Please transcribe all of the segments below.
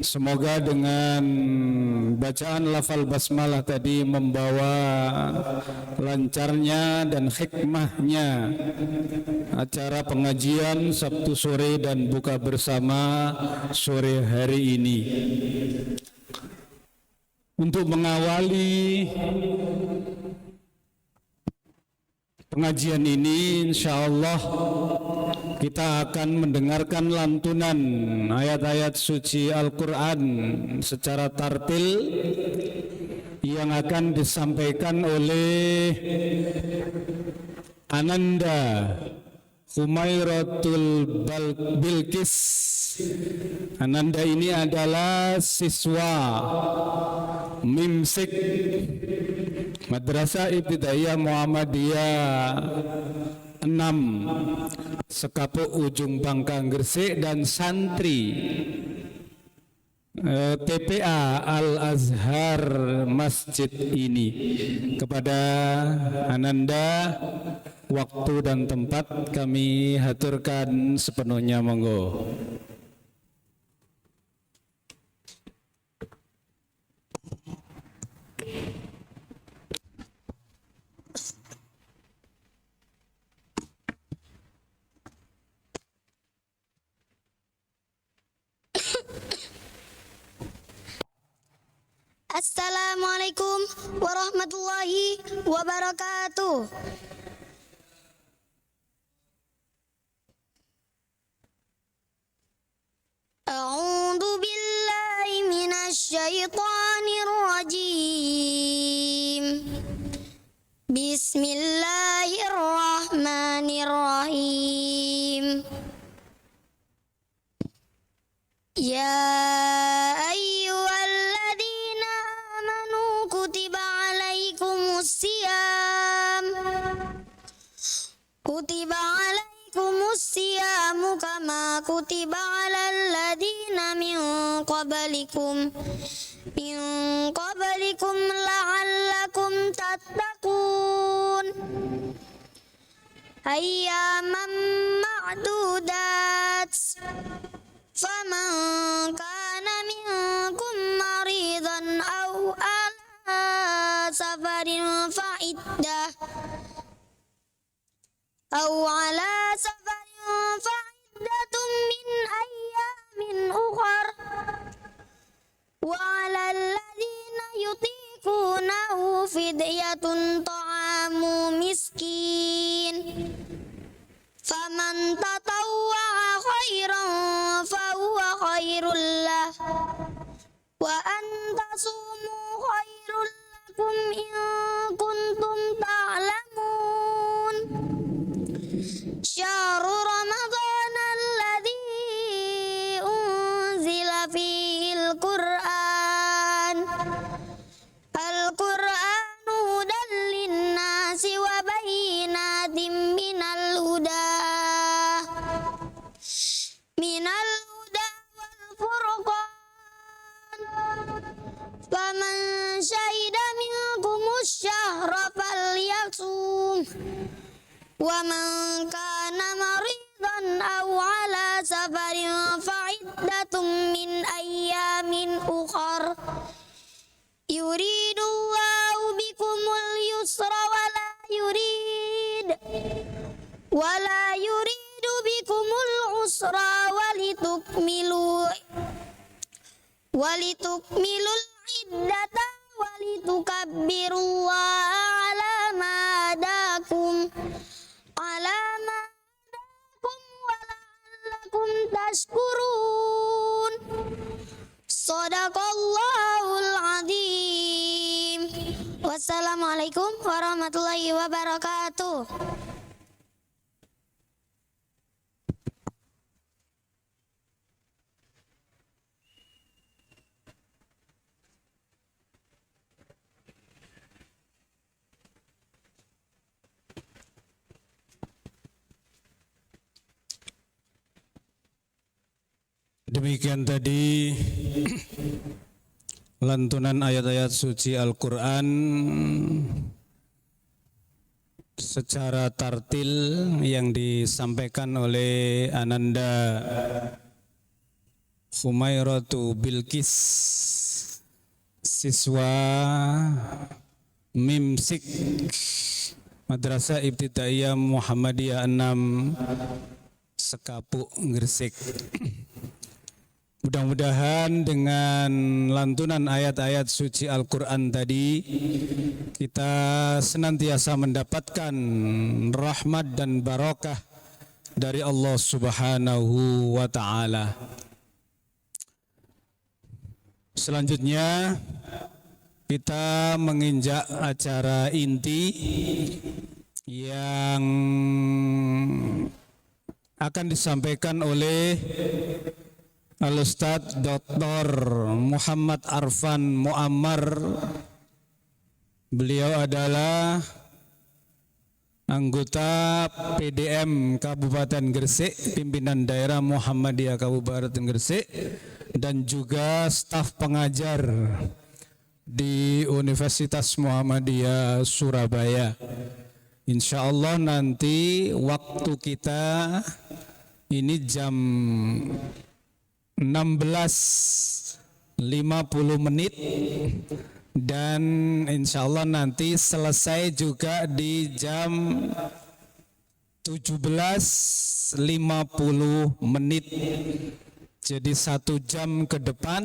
Semoga dengan bacaan lafal basmalah tadi membawa lancarnya dan hikmahnya acara pengajian Sabtu sore dan buka bersama sore hari ini. Untuk mengawali pengajian ini, insyaallah kita akan mendengarkan lantunan ayat-ayat suci Al-Quran secara tartil yang akan disampaikan oleh Ananda Humairatul Bilqis. Ananda ini adalah siswa Mimsik Madrasah Ibtidaiyah Muhammadiyah 6 Sekapuk Ujung Bangka Gresik dan santri TPA Al-Azhar masjid ini. Kepada Ananda waktu dan tempat kami haturkan sepenuhnya, monggo. Assalamualaikum warahmatullahi wabarakatuh. A'udzu billahi minasy syaithanir rajim. Bismillahirrahmanirrahim. Ya ayyuhalladzina amanu kutiba alaikumus siyamu kama kutiba alal ladzina min qablikum la'allakum tattaqun. Ayyaman ma'dudat. Faman kana minkum maridan aw ala safarin fa'iddatun min ayyamin ukhar wa 'alal ladzina yutiqunahu fidyatun ta'amu miskin. Faman tatawwa'a khairan fahuwa khairul lah wa an tasumu khairul lakum in kuntum ta'lamun. Syahrul Ramadan alladzi unzila fihil Qur'an Al-Qur'anu hudan linnasi wa bayyinatin minal huda wal furqan. Faman syahida minkumus syahra falyasum wa man kana maridan aw ala safarin fa'iddatun min ayyamin ukhar. Yuridullahu bikumul yusra wala yuridu bikumul usra walitukmilul iddata walitukabbirullaha ala ma hadakum wa la'allakum tashkurun. Shadaqallahul azim. Wassalamualaikum warahmatullahi wabarakatuh. Demikian tadi lantunan ayat-ayat suci Al-Quran secara tartil yang disampaikan oleh Ananda Humairatu Bilqis, siswa Mimsik Madrasah Ibtidaiyah Muhammadiyah 6 Sekapuk Gresik. Mudah-mudahan dengan lantunan ayat-ayat suci Al-Quran tadi kita senantiasa mendapatkan rahmat dan barakah dari Allah Subhanahu wa Ta'ala. Selanjutnya kita menginjak acara inti yang akan disampaikan oleh Al-Ustadz Dr. Muhammad Arfan Muammar. Beliau adalah anggota PDM Kabupaten Gresik, pimpinan daerah Muhammadiyah Kabupaten Gresik, dan juga staf pengajar di Universitas Muhammadiyah Surabaya. Insya Allah nanti waktu kita ini jam 16.50 dan insya Allah nanti selesai juga di jam 17.50. Jadi 1 jam ke depan,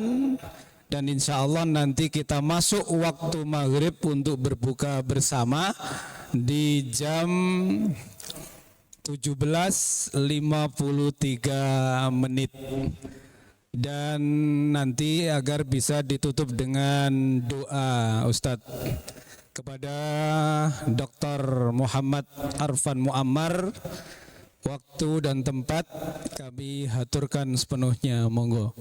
dan insya Allah nanti kita masuk waktu maghrib untuk berbuka bersama di jam 17.53. Dan nanti agar bisa ditutup dengan doa Ustadz kepada Dr. Muhammad Arfan Muammar. Waktu dan tempat kami haturkan sepenuhnya, monggo.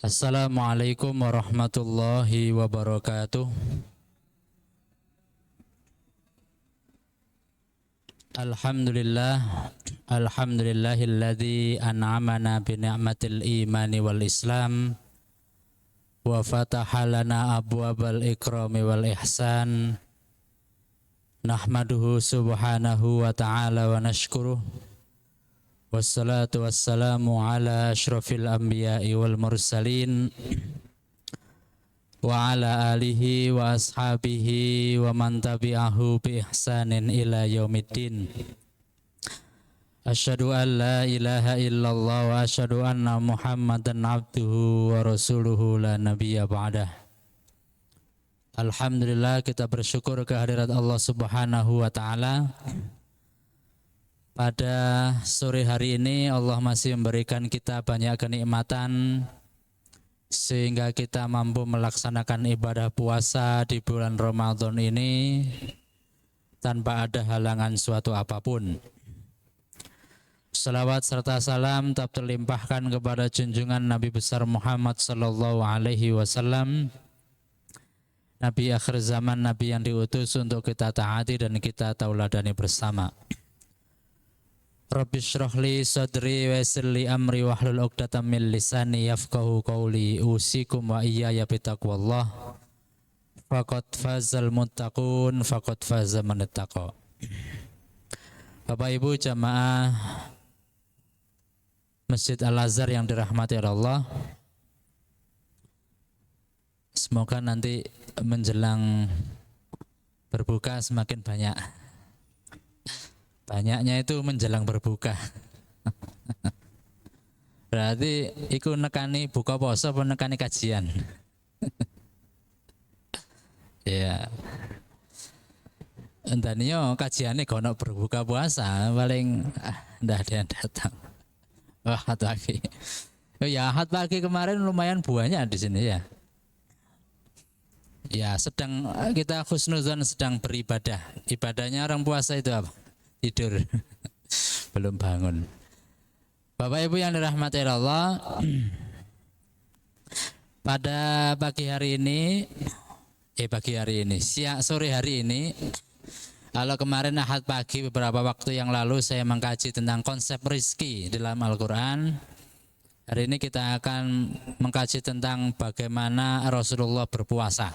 Assalamualaikum warahmatullahi wabarakatuh. Alhamdulillahilladzi an'amana bi ni'matil imani wal islam wa fataha lana abwabal ikrami wal ihsan. Nahmaduhu subhanahu wa ta'ala wa nashkuruh. Wassalatu wassalamu ala ashrafil anbiya'i wal mursalin wa ala alihi wa ashabihi wa man tabi'ahu bi ihsanin ila yaumiddin. Asyhadu an la ilaha illallah wa asyhadu anna Muhammadan abduhu wa rasuluhu la nabiyya ba'dah. Alhamdulillah, kita bersyukur kehadirat Allah Subhanahu wa ta'ala. Pada sore hari ini Allah masih memberikan kita banyak kenikmatan sehingga kita mampu melaksanakan ibadah puasa di bulan Ramadan ini tanpa ada halangan suatu apapun. Salawat serta salam tetap terlimpahkan kepada junjungan Nabi besar Muhammad sallallahu alaihi wasallam, Nabi akhir zaman, Nabi yang diutus untuk kita taati dan kita tauladani bersama. Rabbi shrah li sadri wa yassir li amri wahlul 'uqdatam min lisani yafqahu qawli. Usikum wa iyaya bitaqwallah. Faqad fazal muttaqun, faqad faza man ittaqa. Bapak Ibu jamaah Masjid Al-Azhar yang dirahmati Allah, semoga nanti menjelang berbuka semakin banyak. Banyaknya itu menjelang berbuka. Berarti iku nekani buka puasa apa nekani kajian? Ya. Entaniyo kajiannya kono berbuka puasa paling ndak ada yang datang. Wah, tapi Oh ya, Ahad pagi kemarin lumayan banyak di sini ya. Ya, kita husnuzon sedang beribadah. Ibadahnya orang puasa itu apa? Tidur. Belum bangun. Bapak Ibu yang dirahmati Allah, pada sore hari ini, kalau kemarin Ahad pagi beberapa waktu yang lalu saya mengkaji tentang konsep rizki dalam Al-Quran. Hari ini kita akan mengkaji tentang bagaimana Rasulullah berpuasa.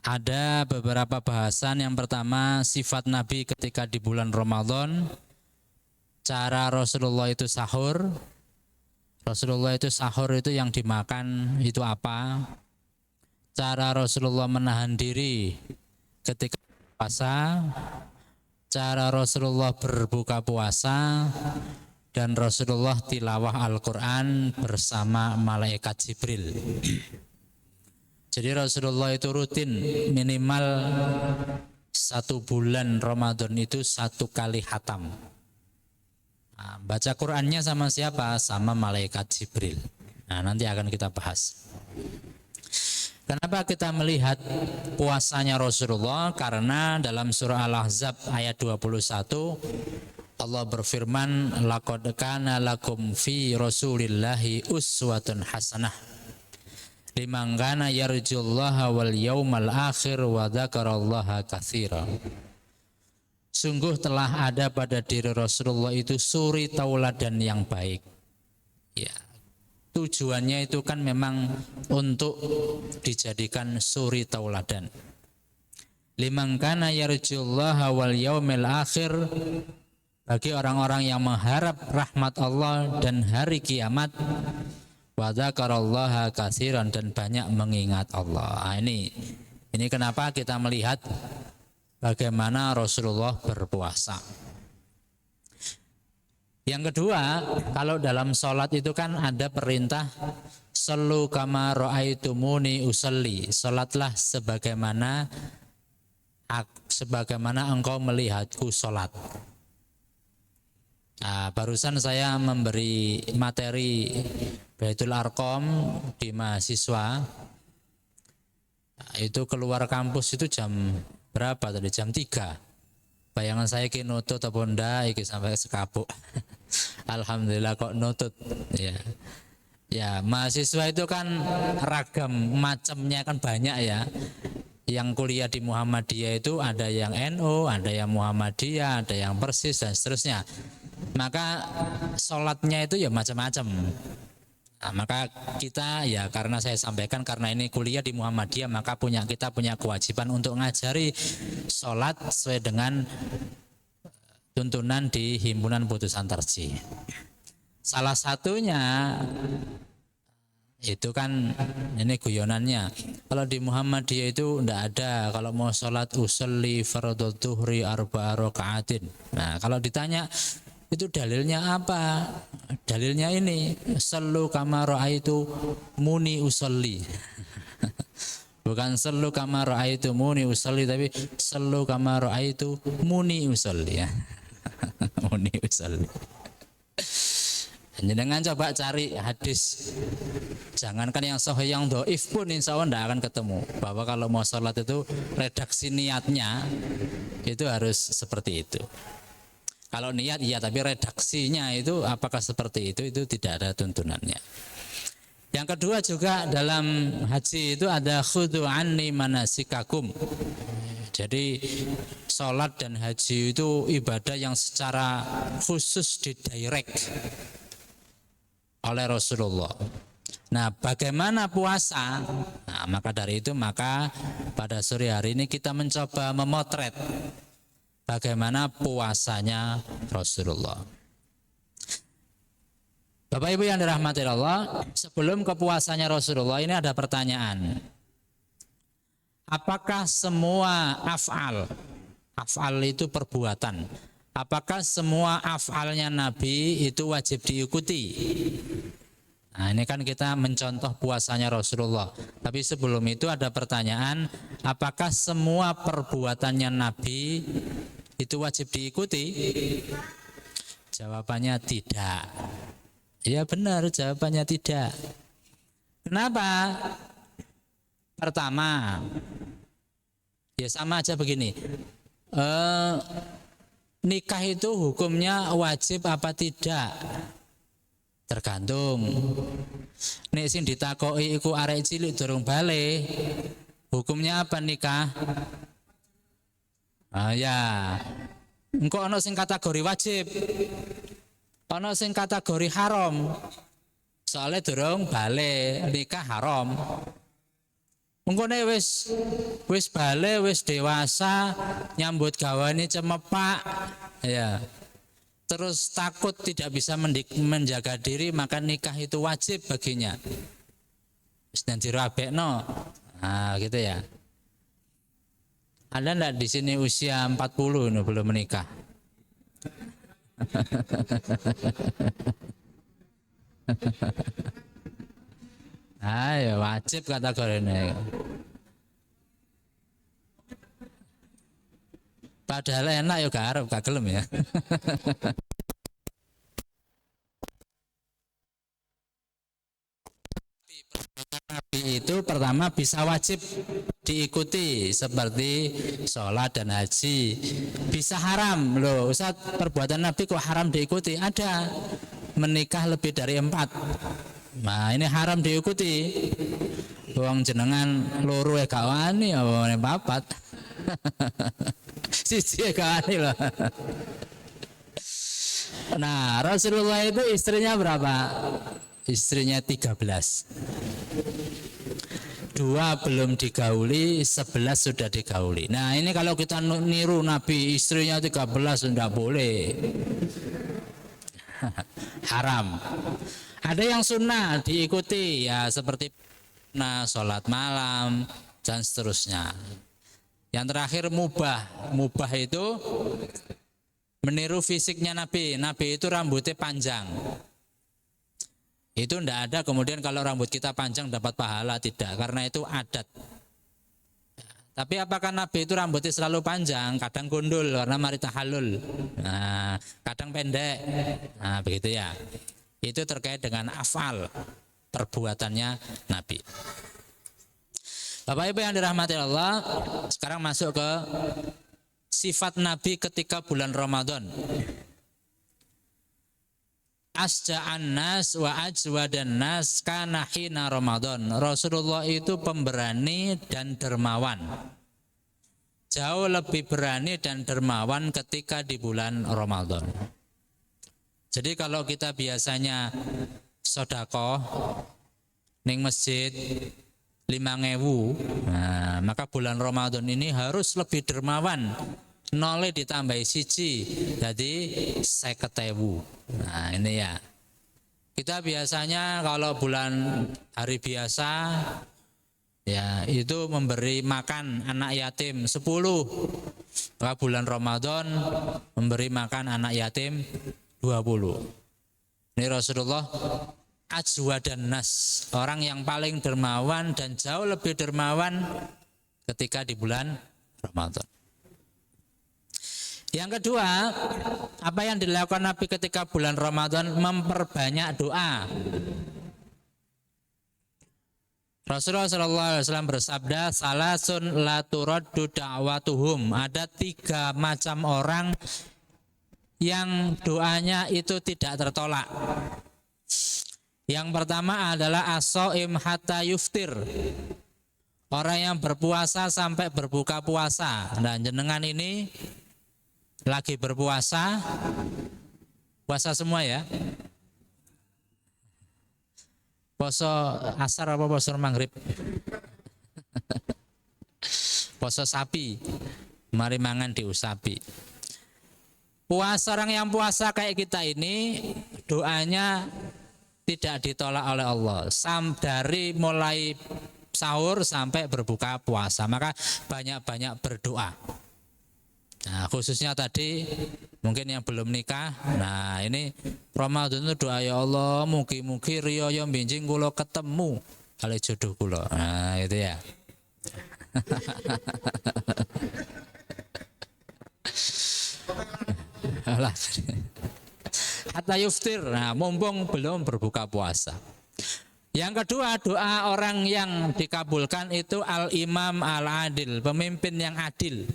Ada beberapa bahasan. Yang pertama, sifat Nabi ketika di bulan Ramadan, cara Rasulullah itu sahur. Rasulullah itu sahur itu yang dimakan itu apa? Cara Rasulullah menahan diri ketika puasa, cara Rasulullah berbuka puasa, dan Rasulullah tilawah Al-Quran bersama malaikat Jibril. Jadi Rasulullah itu rutin minimal 1 bulan Ramadan itu 1 kali khatam. Nah, baca Qurannya sama siapa? Sama malaikat Jibril. Nah, nanti akan kita bahas. Kenapa kita melihat puasanya Rasulullah? Karena dalam surah Al-Ahzab ayat 21 Allah berfirman, laqad kana lakum fi Rasulillahi uswatun hasanah liman kana yarjullaha wal yaumal akhir wa dzakarallaha katsira. Sungguh telah ada pada diri Rasulullah itu suri tauladan yang baik. Ya, tujuannya itu kan memang untuk dijadikan suri tauladan. Liman kana yarjullaha wal yaumil akhir, bagi orang-orang yang mengharap rahmat Allah dan hari kiamat, wa dzakarallaha katsiran, dan banyak mengingat Allah. Nah, ini kenapa kita melihat bagaimana Rasulullah berpuasa. Yang kedua, kalau dalam sholat itu kan ada perintah sallu kama ra'aitumuni usalli, sholatlah sebagaimana engkau melihatku sholat. Nah, barusan saya memberi materi Baitul Arqam di mahasiswa. Nah, itu keluar kampus itu jam berapa tadi? Jam 3. Bayangan saya ki nutut apa ndak iki sampai sekapuk. Alhamdulillah kok nutut ya. Ya, mahasiswa itu kan ragam macamnya kan banyak ya. Yang kuliah di Muhammadiyah itu ada yang NU, ada yang Muhammadiyah, ada yang Persis dan seterusnya. Maka sholatnya itu ya macam-macam. Nah, maka kita ya, karena saya sampaikan karena ini kuliah di Muhammadiyah, maka kita punya kewajiban untuk ngajari sholat sesuai dengan tuntunan di Himpunan Putusan Tarjih. Salah satunya itu kan ini guyonannya. Kalau di Muhammadiyah itu enggak ada kalau mau sholat usolli fardhu dhuhri arba'a raka'atin. Nah, kalau ditanya itu dalilnya apa? Dalilnya ini, sallu kama ra'aitu muni usolli. Bukan sallu kama ra'aitu muni usolli, tapi sallu kama ra'aitu muni usolli ya. Muni usolli. Jangan coba cari hadis, jangankan yang sahih, yang dhaif pun insya Allah tidak akan ketemu bahwa kalau mau sholat itu redaksi niatnya itu harus seperti itu. Kalau niat iya, tapi redaksinya itu apakah seperti itu tidak ada tuntunannya. Yang kedua juga dalam haji itu ada khudhu anni manasikakum. Jadi sholat dan haji itu ibadah yang secara khusus didirect oleh Rasulullah. Nah, bagaimana puasa? Nah, maka dari itu pada sore hari ini kita mencoba memotret bagaimana puasanya Rasulullah. Bapak Ibu yang dirahmati Allah, sebelum ke puasanya Rasulullah ini ada pertanyaan. Apakah semua af'al itu perbuatan, apakah semua af'alnya Nabi itu wajib diikuti? Nah, ini kan kita mencontoh puasanya Rasulullah. Tapi sebelum itu ada pertanyaan, apakah semua perbuatannya Nabi itu wajib diikuti? Jawabannya tidak. Ya benar, jawabannya tidak. Kenapa? Pertama, ya sama aja begini. Nikah itu hukumnya wajib apa tidak? Tergantung. Nek sing ditakoki iku arek cilik durung balik, hukumnya apa nikah? Ya. Engko ana sing kategori wajib. Ana sing kategori haram. Soalnya durung balik, nikah haram. Mengkone wis balik, wis dewasa, nyambut gawane cemepak, ya. Terus takut tidak bisa menjaga diri, maka nikah itu wajib baginya. Wis nang jero abekno. Nah, gitu ya. Ada enggak di sini usia 40 ini belum menikah? Ayo wajib kategori ini. Padahal enak ya gak gelem ya. Nabi itu pertama bisa wajib diikuti seperti sholat dan haji. Bisa haram loh, Ustaz, perbuatan Nabi kok haram diikuti? Ada, menikah lebih dari 4. Nah ini haram diikuti. Wong jenengan loro gak wani apa papat. Siji gak wani loh. Nah Rasulullah itu istrinya berapa? Istrinya 13. 2 belum digauli, 11 sudah digauli. Nah ini kalau kita niru Nabi, istrinya 13 tidak boleh. Haram. Ada yang sunnah diikuti ya, seperti sholat malam dan seterusnya. Yang terakhir mubah. Mubah itu meniru fisiknya Nabi. Nabi itu rambutnya panjang. Itu tidak ada kemudian kalau rambut kita panjang dapat pahala, tidak, karena itu adat. Tapi apakah Nabi itu rambutnya selalu panjang? Kadang gundul karena mari tahallul. Nah, kadang pendek. Nah, begitu ya. Itu terkait dengan afal perbuatannya Nabi. Bapak Ibu yang dirahmati Allah, sekarang masuk ke sifat Nabi ketika bulan Ramadan. Asja'an nas wa ajwadan nas kana hina Ramadan. Rasulullah itu pemberani dan dermawan. Jauh lebih berani dan dermawan ketika di bulan Ramadan. Jadi kalau kita biasanya sedekah ning masjid 5.000, nah, maka bulan Ramadan ini harus lebih dermawan. Nolnya ditambahi siji, jadi 50.000. Nah ini ya. Kita biasanya kalau bulan hari biasa, ya itu memberi makan anak yatim 10. Maka bulan Ramadan memberi makan anak yatim 20. Ini Rasulullah ajwadan nas, orang yang paling dermawan dan jauh lebih dermawan ketika di bulan Ramadan. Yang kedua, apa yang dilakukan Nabi ketika bulan Ramadan? Memperbanyak doa. Rasulullah SAW bersabda, salasun la turaddu da'watuhum. Ada 3 macam orang yang doanya itu tidak tertolak. Yang pertama adalah as-shaim hatta yuftir. Orang yang berpuasa sampai berbuka puasa. Dan jenengan ini lagi berpuasa, puasa semua ya. Poso asar apa poso maghrib? Poso sapi, mari mangan diusapi. Puasa, orang yang puasa kayak kita ini doanya tidak ditolak oleh Allah. Dari mulai sahur sampai berbuka puasa, maka banyak-banyak berdoa. Nah, khususnya tadi mungkin yang belum nikah. Nah, ini Ramadan itu doa, ya Allah, mugi-mugi riyaya benjing kula ketemu kali jodoh kula. Nah, itu ya. hatta yuftir. Nah, mumpung belum berbuka puasa. Yang kedua, doa orang yang dikabulkan itu al-imam al-adil, pemimpin yang adil.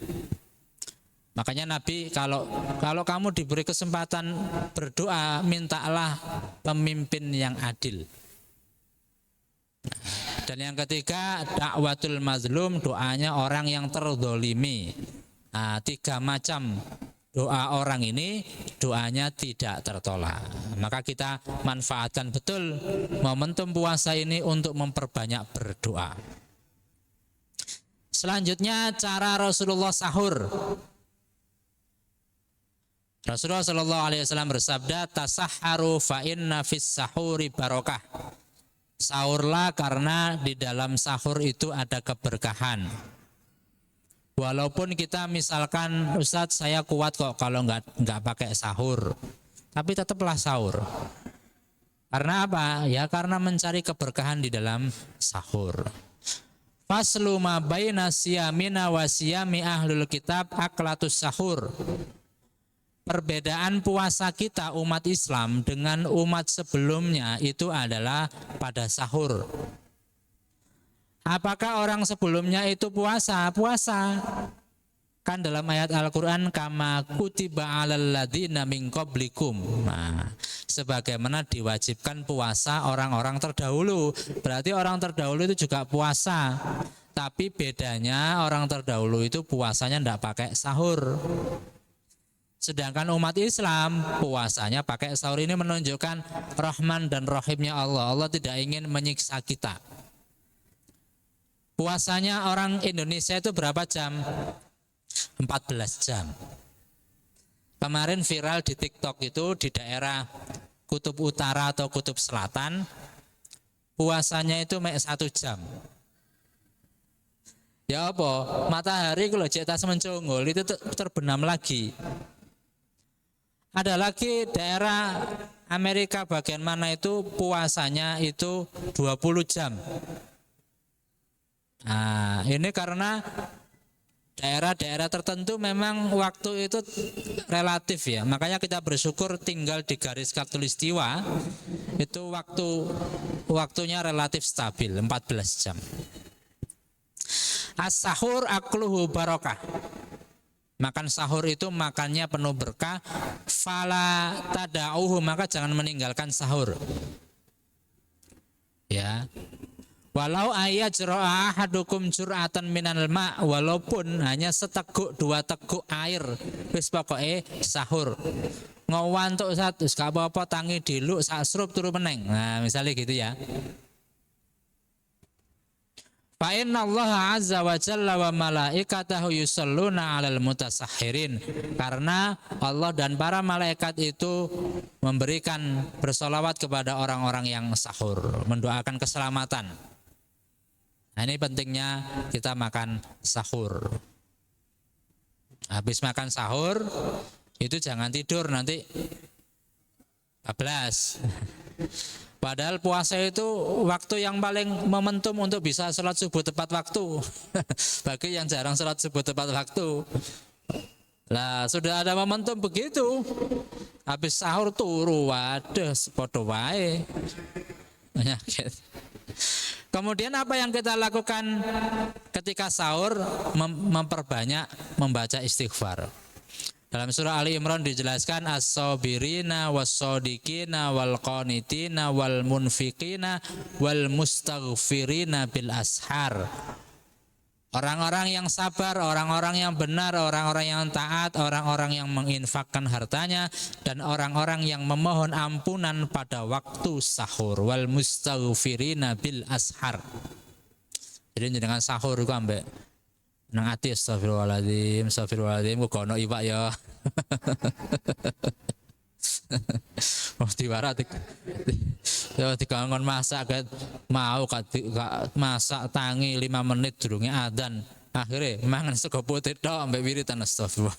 Makanya Nabi kalau kamu diberi kesempatan berdoa, mintalah pemimpin yang adil. Dan yang ketiga, dakwatul mazlum, doanya orang yang terzolimi. Nah, 3 macam doa orang ini, doanya tidak tertolak. Maka kita manfaatkan betul momentum puasa ini untuk memperbanyak berdoa. Selanjutnya cara Rasulullah sahur. Rasulullah Shallallahu Alaihi Wasallam bersabda, tasahharu fa inna fis sahuri barokah. Sahurlah karena di dalam sahur itu ada keberkahan. Walaupun kita misalkan, Ustadz saya kuat kok kalau nggak pakai sahur, tapi tetaplah sahur. Karena apa? Ya karena mencari keberkahan di dalam sahur. Faslu ma baina siyamina wa siyami ahlul kitab aklatus sahur. Perbedaan puasa kita umat Islam dengan umat sebelumnya itu adalah pada sahur. Apakah orang sebelumnya itu puasa? Puasa. Kan dalam ayat Al-Quran, kama kutiba alal ladzina min qablikum. Nah, sebagaimana diwajibkan puasa orang-orang terdahulu. Berarti orang terdahulu itu juga puasa. Tapi bedanya orang terdahulu itu puasanya tidak pakai sahur. Sedangkan umat Islam puasanya pakai sahur. Ini menunjukkan Rahman dan Rahimnya Allah. Allah tidak ingin menyiksa kita. Puasanya orang Indonesia itu berapa jam? 14 jam. Kemarin viral di TikTok itu di daerah Kutub Utara atau Kutub Selatan, puasanya itu 1 jam. Ya apa? Matahari kalau cek tas mencunggul itu terbenam lagi. Ada lagi daerah Amerika bagian mana itu puasanya itu 20 jam. Nah, ini karena daerah-daerah tertentu memang waktu itu relatif ya. Makanya kita bersyukur tinggal di garis khatulistiwa itu waktunya relatif stabil 14 jam. As-sahur akluhu barokah. Makan sahur itu makannya penuh berkah. Fala tada'uhu, maka jangan meninggalkan sahur. Ya. Walau ayajra'a ahadukum jur'atan minal ma', walaupun hanya seteguk 2 teguk air, wis pokoke sahur. Ngowantuk satu, gak apa-apa tangi diluk sak srup turu meneng. Nah, misalnya gitu ya. Fa inna Allah azza wa jalla wa malaikatahu yusalluna 'alal mutasahhirin. Karena Allah dan para malaikat itu memberikan bersolawat kepada orang-orang yang sahur, mendoakan keselamatan. Nah, ini pentingnya kita makan sahur. Habis makan sahur itu jangan tidur nanti 14. Padahal puasa itu waktu yang paling momentum untuk bisa sholat subuh tepat waktu. Bagi yang jarang sholat subuh tepat waktu. Lah sudah ada momentum begitu. Habis sahur turu, waduh podo wae. Penyakit. Kemudian apa yang kita lakukan ketika sahur? Memperbanyak membaca istighfar. Dalam surah Ali Imran dijelaskan as-sabirina was-sadiqina wal-qanitina wal-munfiqina wal-mustaghfirina bil ashar. Orang-orang yang sabar, orang-orang yang benar, orang-orang yang taat, orang-orang yang menginfakkan hartanya, dan orang-orang yang memohon ampunan pada waktu sahur. Wal mustaghfirina bil ashar. Jadi dengan sahur itu ambek nang ati astagfirullahaladzim, kok kono iwak ya. Oh diwara dikongkon masak ket mau masak tangi 5 menit durunge adzan. Akhirnya mangan sego putih tok ambek wiritan astagfirullah.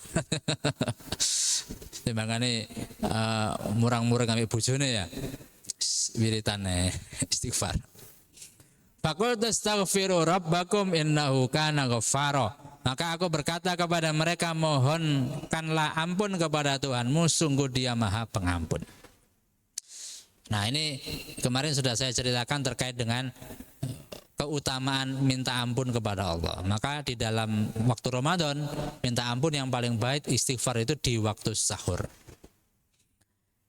Timbangane murang-murang ambek bojone ya. Wiritane istighfar. Faqul tastaghfiru rabbakum innahu kana ghaffara. Maka aku berkata kepada mereka, mohonkanlah ampun kepada Tuhanmu, sungguh Dia Maha Pengampun. Nah, ini kemarin sudah saya ceritakan terkait dengan keutamaan minta ampun kepada Allah. Maka di dalam waktu Ramadan, minta ampun yang paling baik istighfar itu di waktu sahur.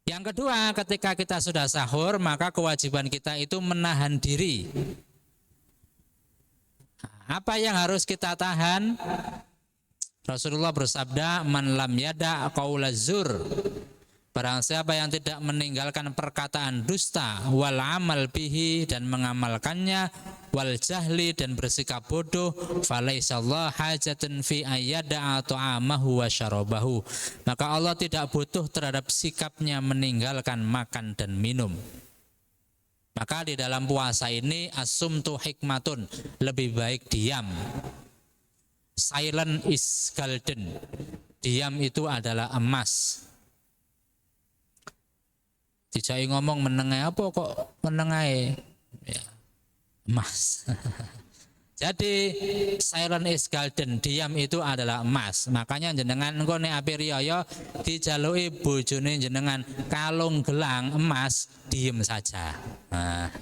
Yang kedua, ketika kita sudah sahur, maka kewajiban kita itu menahan diri. Apa yang harus kita tahan? Rasulullah bersabda, "Man lam yada qaulaz zur." Barang siapa yang tidak meninggalkan perkataan dusta, wal amal bihi dan mengamalkannya, wal jahli dan bersikap bodoh, falaisallahu hajatun fi ayyada'a ta'amahu wa syarabahu. Maka Allah tidak butuh terhadap sikapnya meninggalkan makan dan minum. Maka di dalam puasa ini as-sumtu hikmatun, lebih baik diam. Silent is golden. Diam itu adalah emas. Dijai ngomong menengai apa kok menengai ya, emas. Jadi silent is golden, diam itu adalah emas. Makanya jenengan engko nek ape riyaya dijaluki bojone jenengan kalung gelang emas, diem saja. Nah.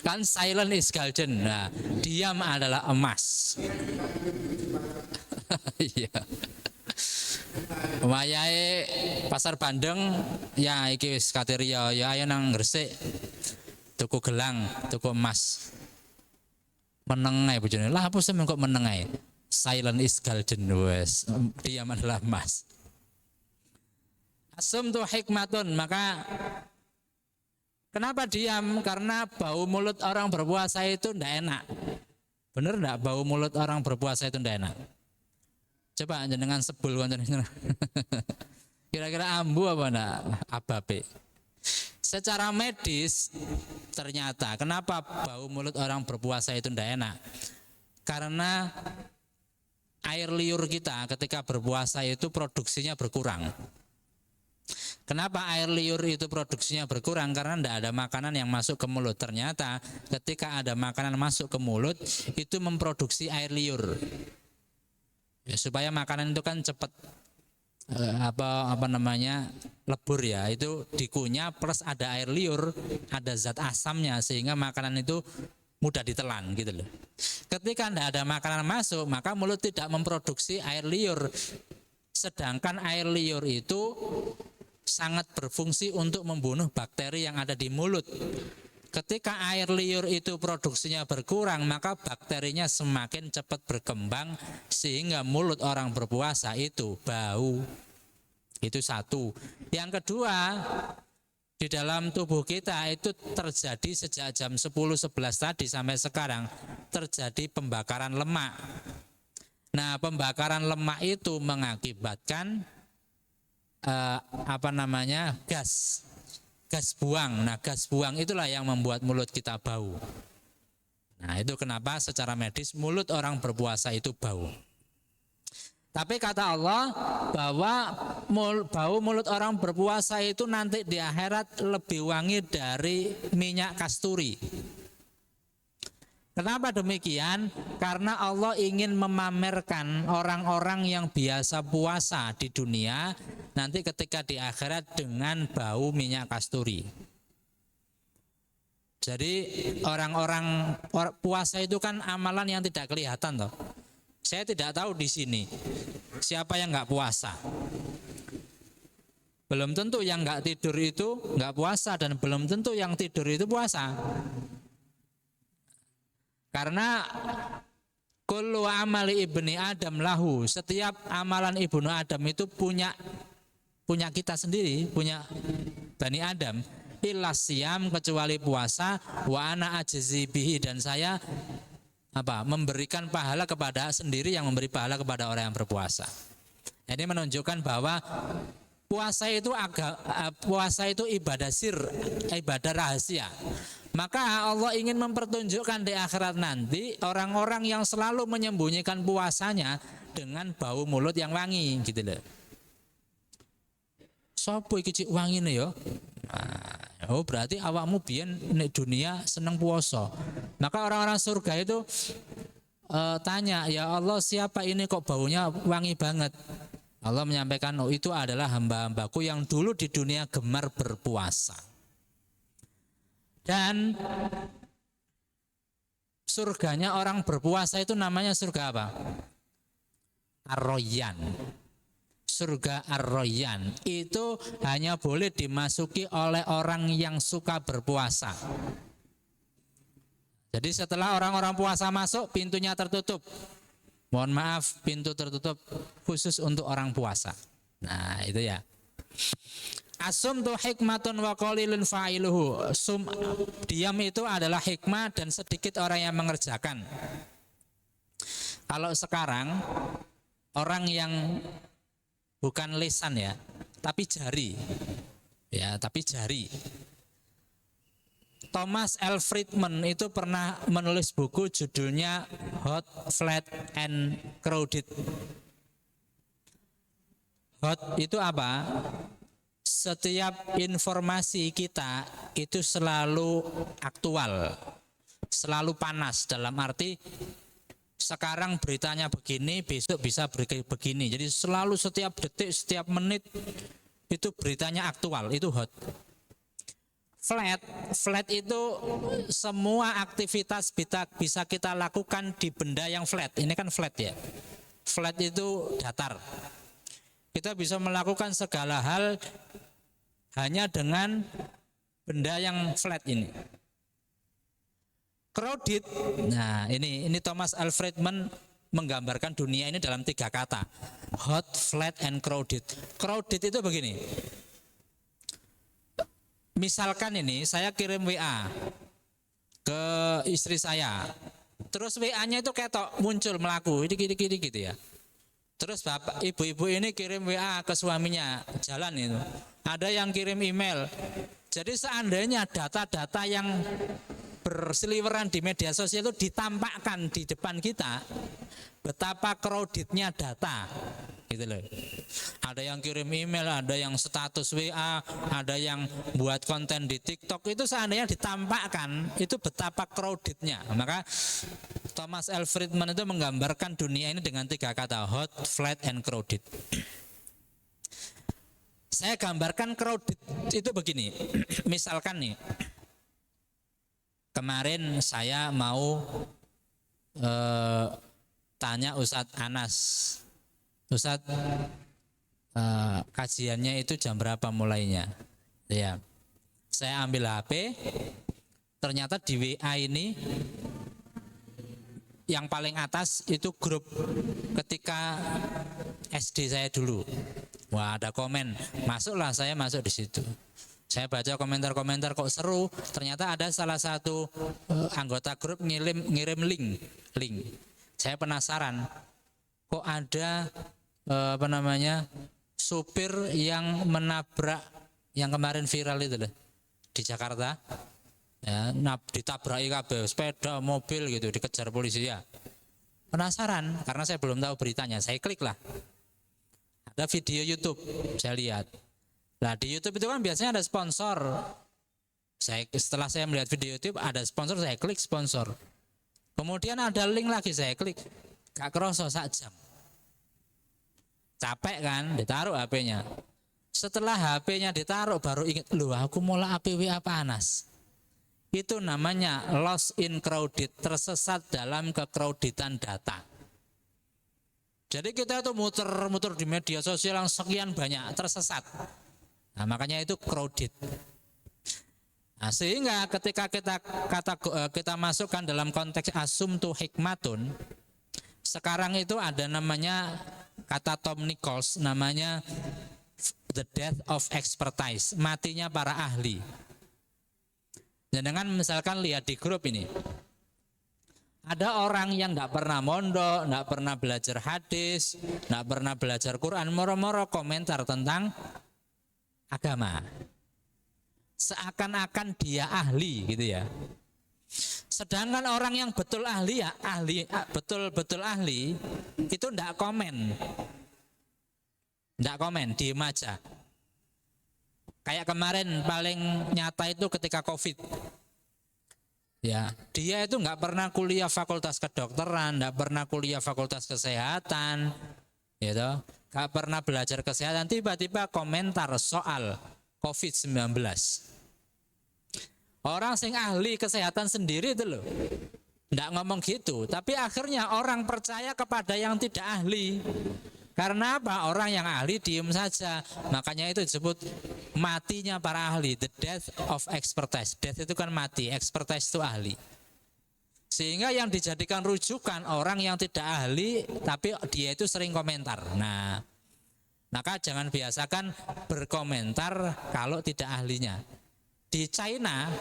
Kan silent is golden. Nah, diam adalah emas. Iya. Wayahe pasar Bandeng ya iki wis kateria ya ayo nang Gresik tuku gelang, tuku emas. Menengai bojone. Lah apa sampeyan kok menengai? Silent is golden wes. Diam adalah emas. Asum tu hikmatun, maka kenapa diam? Karena bau mulut orang berpuasa itu ndak enak. Bener ndak bau mulut orang berpuasa itu ndak enak? Coba jenengan sebul wonten. Kira-kira ambu apa ndak? Abape. Secara medis ternyata kenapa bau mulut orang berpuasa itu ndak enak? Karena air liur kita ketika berpuasa itu produksinya berkurang. Kenapa air liur itu produksinya berkurang? Karena tidak ada makanan yang masuk ke mulut. Ternyata ketika ada makanan masuk ke mulut itu memproduksi air liur. Ya, supaya makanan itu kan cepat lebur ya, itu dikunyah plus ada air liur, ada zat asamnya sehingga makanan itu mudah ditelan gitu loh. Ketika tidak ada makanan masuk, maka mulut tidak memproduksi air liur. Sedangkan air liur itu sangat berfungsi untuk membunuh bakteri yang ada di mulut. Ketika air liur itu produksinya berkurang, maka bakterinya semakin cepat berkembang sehingga mulut orang berpuasa itu bau. Itu satu. Yang kedua, di dalam tubuh kita itu terjadi sejak jam 10-11 tadi sampai sekarang terjadi pembakaran lemak. Nah, pembakaran lemak itu mengakibatkan gas buang. Nah, gas buang itulah yang membuat mulut kita bau. Nah, itu kenapa secara medis mulut orang berpuasa itu bau. Tapi kata Allah bahwa bau mulut orang berpuasa itu nanti di akhirat lebih wangi dari minyak kasturi. Kenapa demikian? Karena Allah ingin memamerkan orang-orang yang biasa puasa di dunia nanti ketika di akhirat dengan bau minyak kasturi. Jadi orang-orang puasa itu kan amalan yang tidak kelihatan toh. Saya tidak tahu di sini siapa yang nggak puasa. Belum tentu yang nggak tidur itu nggak puasa dan belum tentu yang tidur itu puasa. Karena kullu amali ibni Adam lahu, setiap amalan ibnu Adam itu punya kita sendiri, punya Bani Adam. Illa siyam, kecuali puasa, wa ana ajzi bihi, dan saya memberikan pahala kepada sendiri yang memberi pahala kepada orang yang berpuasa. Ini menunjukkan bahwa puasa itu ibadah sir, ibadah rahasia. Maka Allah ingin mempertunjukkan di akhirat nanti orang-orang yang selalu menyembunyikan puasanya dengan bau mulut yang wangi gitu loh. Sopo iki cik wangi nih yo? Oh berarti awakmu biyen nek dunia seneng puasa. Maka orang-orang surga itu tanya, ya Allah siapa ini kok baunya wangi banget? Allah menyampaikan, oh itu adalah hamba-hambaku yang dulu di dunia gemar berpuasa. Dan surganya orang berpuasa itu namanya surga apa? Ar-Rayyan. Surga Ar-Rayyan itu hanya boleh dimasuki oleh orang yang suka berpuasa. Jadi setelah orang-orang puasa masuk, pintunya tertutup. Mohon maaf, pintu tertutup khusus untuk orang puasa. Nah, itu ya. Asum tu hikmatun wa qalilun fa'iluhu. Diam itu adalah hikmah dan sedikit orang yang mengerjakan. Kalau sekarang orang yang bukan lisan ya, tapi jari. Ya, tapi jari. Thomas L. Friedman itu pernah menulis buku judulnya Hot, Flat, and Crowded. Hot itu apa? Setiap informasi kita itu selalu aktual, selalu panas, dalam arti sekarang beritanya begini, besok bisa begini. Jadi selalu setiap detik, setiap menit itu beritanya aktual, itu hot. Flat itu semua aktivitas bisa kita lakukan di benda yang flat. Ini kan flat ya. Flat itu datar. Kita bisa melakukan segala hal hanya dengan benda yang flat ini. Crowded. Nah, ini Thomas L. Friedman menggambarkan dunia ini dalam 3 kata. Hot, flat, and crowded. Crowded itu begini. Misalkan ini saya kirim WA ke istri saya. Terus WA-nya itu ketok muncul melaku, ini gitu ya. Terus bapak ibu-ibu ini kirim WA ke suaminya, jalan itu. Ada yang kirim email. Jadi seandainya data-data yang berseliweran di media sosial itu ditampakkan di depan kita, betapa crowdednya data, gitu loh. Ada yang kirim email, ada yang status WA, ada yang buat konten di TikTok, itu seandainya ditampakkan, itu betapa crowdednya. Maka Thomas L. Friedman itu menggambarkan dunia ini dengan 3 kata, hot, flat, and crowded. Saya gambarkan crowded itu begini. Misalkan nih, kemarin saya mau tanya Ustadz Anas, Ustadz kajiannya itu jam berapa mulainya? Ya, saya ambil HP, ternyata di WA ini yang paling atas itu grup ketika SD saya dulu. Wah, ada komen, masuklah saya masuk di situ. Saya baca komentar-komentar kok seru. Ternyata ada salah satu anggota grup ngirim link. Saya penasaran, kok ada supir yang menabrak yang kemarin viral itu loh di Jakarta. Ya, ditabraki kabeh sepeda, mobil gitu, dikejar polisi ya. Penasaran karena saya belum tahu beritanya. Saya klik lah. Ada video YouTube, saya lihat. Nah, di YouTube itu kan biasanya ada sponsor. Setelah saya melihat video YouTube ada sponsor, saya klik sponsor. Kemudian ada link lagi, saya klik. Gak kerasa 1 jam. Capek kan, ditaruh HP-nya. Setelah HP-nya ditaruh baru ingat, loh aku mulai APW apa Anas. Itu namanya lost in crowded, tersesat dalam kecrowdedan data. Jadi kita itu muter-muter di media sosial yang sekian banyak, tersesat. Nah, makanya itu crowded. Nah, sehingga ketika kita masukkan dalam konteks asumtu hikmatun, sekarang itu ada namanya kata Tom Nichols, namanya the death of expertise, matinya para ahli. Dan dengan misalkan lihat di grup ini, ada orang yang tidak pernah mondok, tidak pernah belajar hadis, tidak pernah belajar Quran, moro-moro komentar tentang agama. Seakan-akan dia ahli gitu ya. Sedangkan orang yang betul ahli ya, betul-betul ahli itu tidak komen. Tidak komen, diem aja. Kayak kemarin paling nyata itu ketika COVID. Ya, dia itu nggak pernah kuliah fakultas kedokteran, nggak pernah kuliah fakultas kesehatan, gitu. gak pernah belajar kesehatan, tiba-tiba komentar soal COVID-19. Orang sing ahli kesehatan sendiri itu loh, nggak ngomong gitu, tapi akhirnya orang percaya kepada yang tidak ahli. Karena apa? Orang yang ahli diem saja. Makanya itu disebut matinya para ahli, the death of expertise. Death itu kan mati, expertise itu ahli. Sehingga yang dijadikan rujukan orang yang tidak ahli, tapi dia itu sering komentar. Nah, maka jangan biasakan berkomentar kalau tidak ahlinya. Di China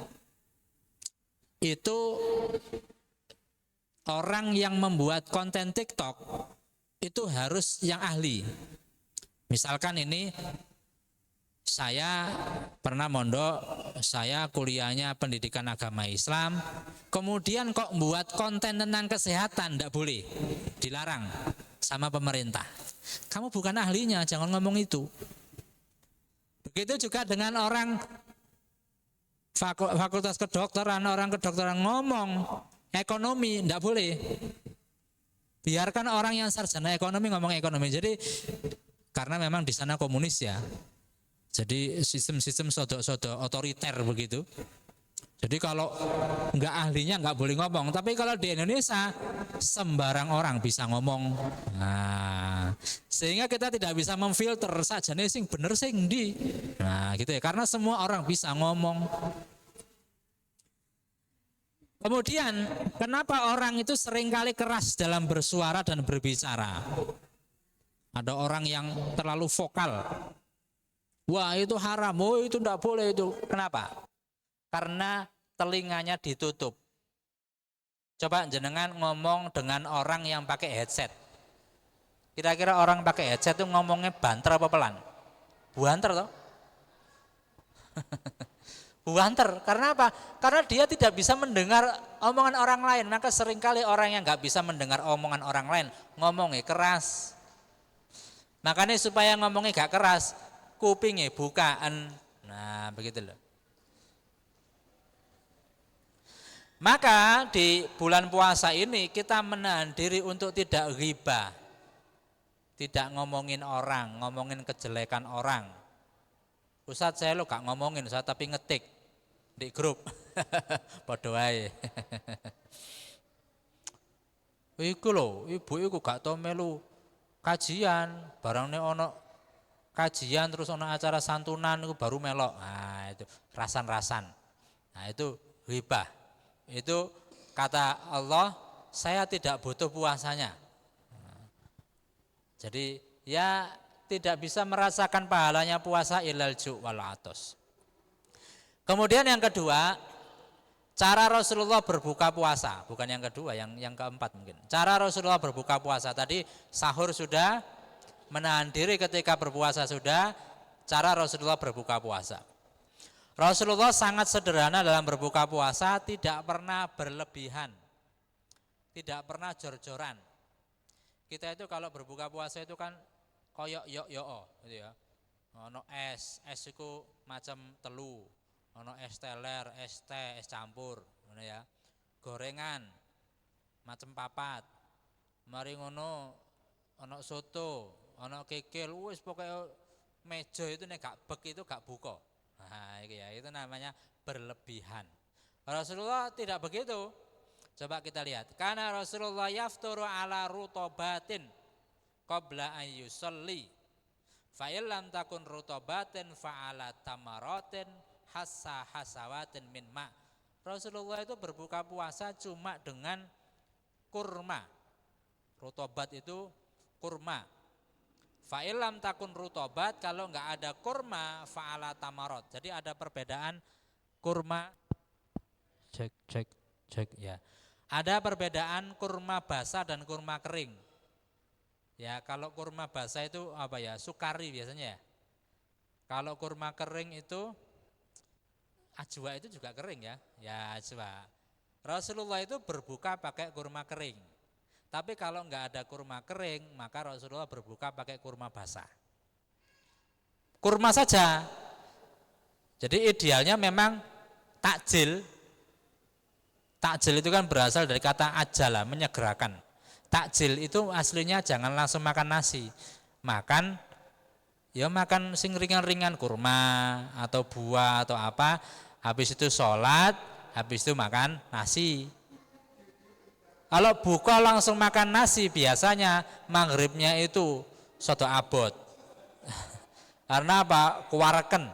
itu orang yang membuat konten TikTok itu harus yang ahli. Misalkan ini saya pernah mondok, saya kuliahnya pendidikan agama Islam, kemudian kok buat konten tentang kesehatan, tidak boleh, dilarang sama pemerintah. Kamu bukan ahlinya, jangan ngomong itu. Begitu juga dengan orang fakultas kedokteran, orang kedokteran ngomong ekonomi, tidak boleh. Biarkan orang yang sarjana ekonomi ngomong ekonomi. Jadi karena memang di sana komunis ya. Jadi sistem-sistem sodok-sodok otoriter begitu. Jadi kalau nggak ahlinya nggak boleh ngomong. Tapi kalau di Indonesia sembarang orang bisa ngomong. Nah, sehingga kita tidak bisa memfilter saja nih sing bener sing ndi. Nah, gitu ya. Karena semua orang bisa ngomong. Kemudian kenapa orang itu seringkali keras dalam bersuara dan berbicara? Ada orang yang terlalu vokal. Wah itu haram, oh itu tidak boleh itu. Kenapa? Karena telinganya ditutup. Coba jenengan ngomong dengan orang yang pakai headset. Kira-kira orang pakai headset itu ngomongnya banter apa pelan? Banter toh? Banter. Karena apa? Karena dia tidak bisa mendengar omongan orang lain. Maka seringkali orang yang nggak bisa mendengar omongan orang lain ngomongnya keras. Makanya supaya ngomongnya gak keras, kupingnya bukaan. Nah begitu loh. Maka di bulan puasa ini kita menahan diri untuk tidak ghibah, tidak ngomongin orang, ngomongin kejelekan orang. Ustadz saya lo gak ngomongin Ustadz, tapi ngetik di grup. Padha wae. Iku lho, ibu iku gak tau melu kajian, barangnya ono kajian terus ono acara santunan itu baru melok. Nah itu rasan-rasan. Nah itu ghibah. Itu kata Allah, saya tidak butuh puasanya. Jadi ya tidak bisa merasakan pahalanya puasa ilal ju' wal atos. Kemudian yang kedua, cara Rasulullah berbuka puasa. Bukan yang kedua, yang keempat mungkin. Cara Rasulullah berbuka puasa. Tadi sahur sudah, menahan diri ketika berpuasa sudah, cara Rasulullah berbuka puasa. Rasulullah sangat sederhana dalam berbuka puasa, tidak pernah berlebihan, tidak pernah jor-joran. Kita itu kalau berbuka puasa itu kan koyok yok-yo gitu ya. Ono es itu macam telu, ono es teler, es teh, es campur, ngono ya. Gorengan macam papat. Mari ngono ono soto, ono kikil, wis pokoknya meja itu nek gak bek itu gak buka. Nah, itu namanya berlebihan. Rasulullah tidak begitu. Coba kita lihat. Karena Rasulullah yafturu ala rutobatin qabla an yusalli. Fa illam takun rutobatin fa ala tamaratin hassa hasawatin min ma. Rasulullah itu berbuka puasa cuma dengan kurma. Rutobat itu kurma. Fa'ilam takun rutobat, kalau enggak ada kurma fa'ala tamarot. Jadi ada perbedaan kurma, cek ya. Ada perbedaan kurma basah dan kurma kering. Ya kalau kurma basah itu apa ya, sukari biasanya ya. Kalau kurma kering itu ajwa itu juga kering ya. Ya ajwa. Rasulullah itu berbuka pakai kurma kering. Tapi kalau enggak ada kurma kering, maka Rasulullah berbuka pakai kurma basah. Kurma saja. Jadi idealnya memang takjil. Takjil itu kan berasal dari kata ajala, menyegerakan. Takjil itu aslinya jangan langsung makan nasi. makan, ya makan sing ringan-ringan, kurma atau buah atau apa, habis itu sholat, habis itu makan nasi. Kalau buka langsung makan nasi, biasanya maghribnya itu soto abot. Karena apa? Kuwareken.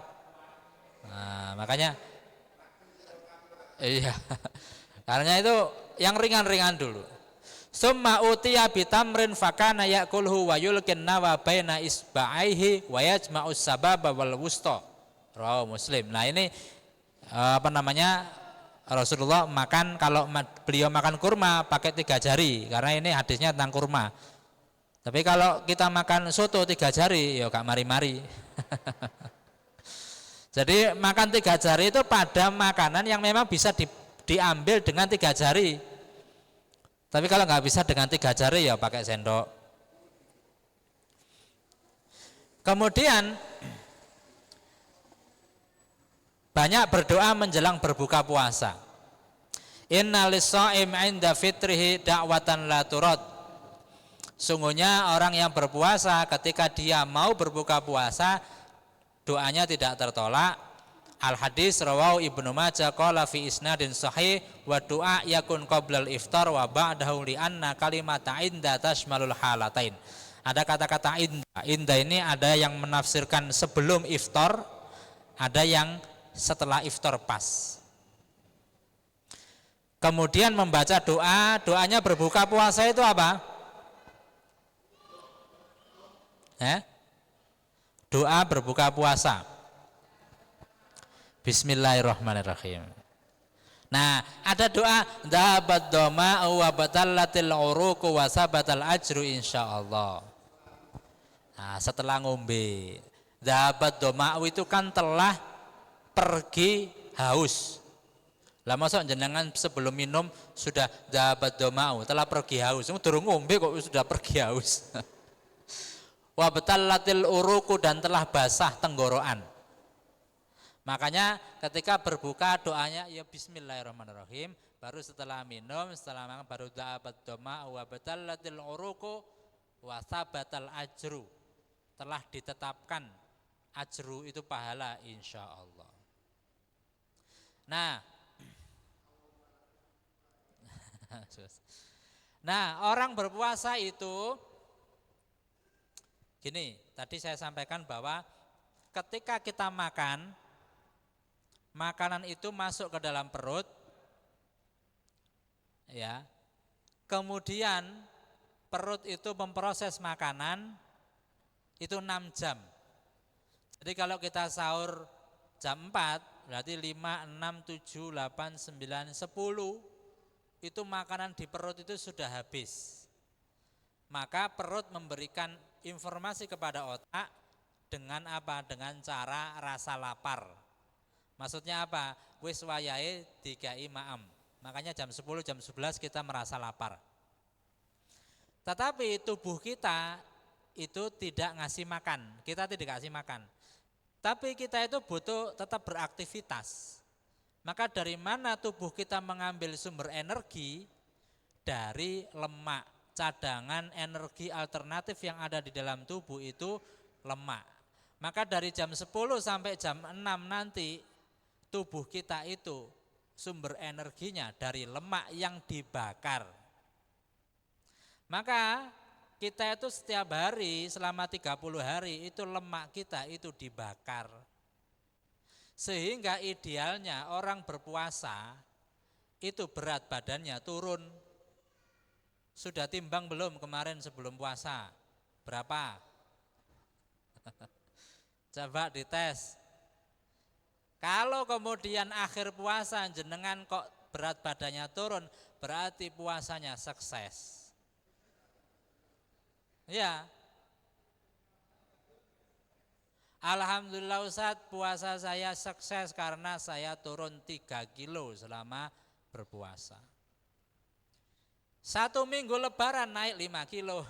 Nah, makanya iya. Karena itu yang ringan-ringan dulu. Summa utiya bitamrin fakana yakulhu wa yulkin nawa baina isba'aihi wa yajma'us sababa wal wusta. Rawahu Muslim. Nah, ini apa namanya? Rasulullah makan, kalau beliau makan kurma pakai 3 jari, karena ini hadisnya tentang kurma. Tapi kalau kita makan soto 3 jari, ya gak mari-mari. Jadi makan 3 jari itu pada makanan yang memang bisa diambil dengan 3 jari. Tapi kalau nggak bisa dengan 3 jari, ya pakai sendok. Kemudian banyak berdoa menjelang berbuka puasa. Inna lis-shaim 'inda fitrihi da'watan la turad. Sungguhnya orang yang berpuasa ketika dia mau berbuka puasa, doanya tidak tertolak. Al hadis rawahu Ibnu Majah qala fi isnadin sahih wa du'a yakun qabla al-iftar wa ba'dahu li anna kalimata 'inda tashmalul halatain. Ada kata-kata inda. Inda ini ada yang menafsirkan sebelum iftar, ada yang setelah iftar pas. Kemudian membaca doa, doanya berbuka puasa itu apa? Doa berbuka puasa. Bismillahirrahmanirrahim. Nah, ada doa dhahabat dhama'u wa batallatil uruqu wa sabatal ajru insyaallah. Nah, setelah ngombe, dhahabat dhama'u itu kan telah pergi haus. Lah masa jenengan sebelum minum sudah dhahabat dhama'u, telah pergi haus. Durung ngombe kok sudah pergi haus. Wa batallatil uruqu, dan telah basah tenggorokan. Makanya ketika berbuka doanya ya bismillahirrahmanirrahim, baru setelah minum, setelah makan baru dhahabat dhama'u wa batallatil uruqu wa sabatal ajru. Telah ditetapkan ajru itu pahala insyaallah. Nah, orang berpuasa itu gini, tadi saya sampaikan bahwa ketika kita makan, makanan itu masuk ke dalam perut, ya. Kemudian perut itu memproses makanan itu 6 jam. Jadi kalau kita sahur jam 4, berarti 5, 6, 7, 8, 9, 10, itu makanan di perut itu sudah habis. Maka perut memberikan informasi kepada otak dengan apa? Dengan cara rasa lapar. Maksudnya apa? Wis wayahe dikai ma'am. Makanya jam 10, jam 11 kita merasa lapar. Tetapi tubuh kita itu tidak ngasih makan. Kita tidak kasih makan. Tapi kita itu butuh tetap beraktivitas. Maka dari mana tubuh kita mengambil sumber energi? Dari lemak. Cadangan energi alternatif yang ada di dalam tubuh itu lemak. Maka dari jam 10 sampai jam 6 nanti tubuh kita itu sumber energinya dari lemak yang dibakar. Maka kita itu setiap hari selama 30 hari itu lemak kita itu dibakar. Sehingga idealnya orang berpuasa itu berat badannya turun. Sudah timbang belum kemarin sebelum puasa? Berapa? Coba dites. Kalau kemudian akhir puasa jenengan kok berat badannya turun, berarti puasanya sukses. Ya. Alhamdulillah Ustaz, puasa saya sukses karena saya turun 3 kilo selama berpuasa. 1 minggu lebaran naik 5 kilo.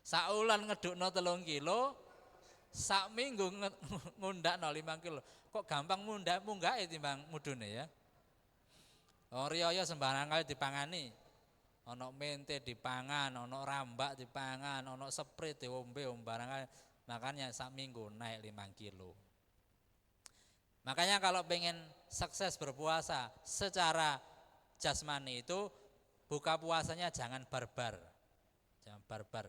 Saulan ngedukno 3 kilo, sak minggu ngundakno 5 kilo. Kok gampang munggah timbang mudune ya. Oh riyo sembarang kali dipangani. ono mente dipangan, ono rambak dipangan, ono seprit diombe barangkali. Makanya sak minggu naik 5 kilo. Makanya kalau pengen sukses berpuasa secara jasmani itu buka puasanya jangan barbar. Jangan barbar.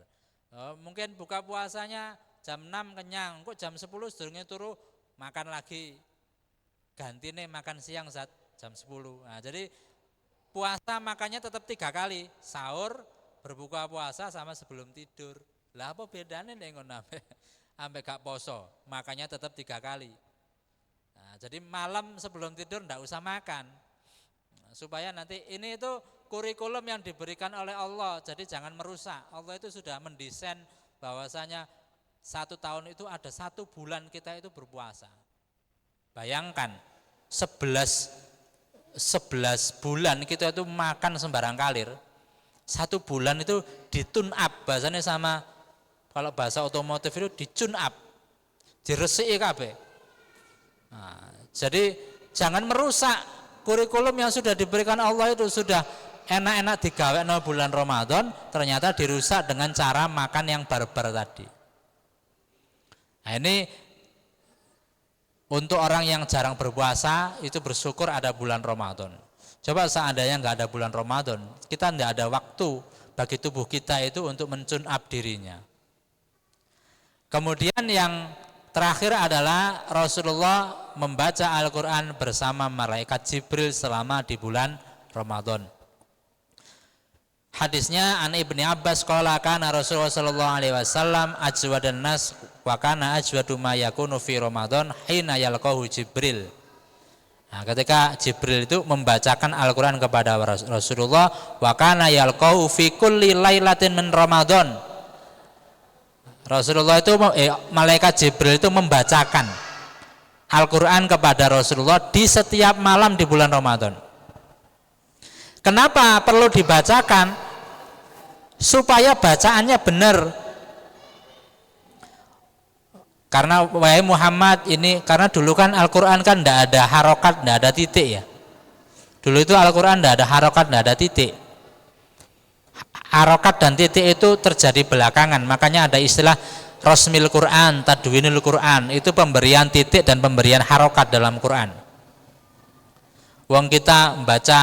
Mungkin buka puasanya jam 6 kenyang, kok jam 10 sedurunge turu makan lagi. Gantine makan siang jam 10. Nah, jadi puasa makannya tetap 3 kali, sahur, berbuka puasa sama sebelum tidur. Lah apa bedanya nek ngono sampai gak poso, makannya tetap 3 kali. Nah, jadi malam sebelum tidur ndak usah makan. Supaya nanti ini itu kurikulum yang diberikan oleh Allah, jadi jangan merusak. Allah itu sudah mendesain bahwasanya 1 tahun itu ada 1 bulan kita itu berpuasa. Bayangkan 11 bulan kita itu makan sembarang kalir. 1 bulan itu ditune up, bahasanya sama kalau bahasa otomotif itu ditune up, diresiki kabeh. Nah, jadi jangan merusak kurikulum yang sudah diberikan Allah itu. Sudah enak-enak digawe bulan Ramadan, ternyata dirusak dengan cara makan yang barbar tadi. Nah, ini untuk orang yang jarang berpuasa itu bersyukur ada bulan Ramadan. Coba seandainya nggak ada bulan Ramadan, kita nggak ada waktu bagi tubuh kita itu untuk men-tune up dirinya. Kemudian yang terakhir adalah Rasulullah membaca Al-Quran bersama malaikat Jibril selama di bulan Ramadan. Hadisnya an Ibni Abbas qala kana Rasulullah sallallahu alaihi wasallam ajwadan nas wa kana ajwadu ma yakunu fi Ramadan hina yalqahu Jibril. Nah, ketika Jibril itu membacakan Al-Quran kepada Rasulullah, wa kana yalqahu fi kulli lailatin min Ramadan. Rasulullah itu malaikat Jibril itu membacakan Al-Quran kepada Rasulullah di setiap malam di bulan Ramadan. Kenapa perlu dibacakan? Supaya bacaannya benar. Karena wahai Muhammad ini, karena dulu kan Al-Quran kan tidak ada harokat, tidak ada titik ya. Dulu itu Al-Quran tidak ada harokat, tidak ada titik. Harokat dan titik itu terjadi belakangan. Makanya ada istilah Rosmil Quran, Tadwinul Quran. Itu pemberian titik dan pemberian harokat dalam Quran. Wong kita membaca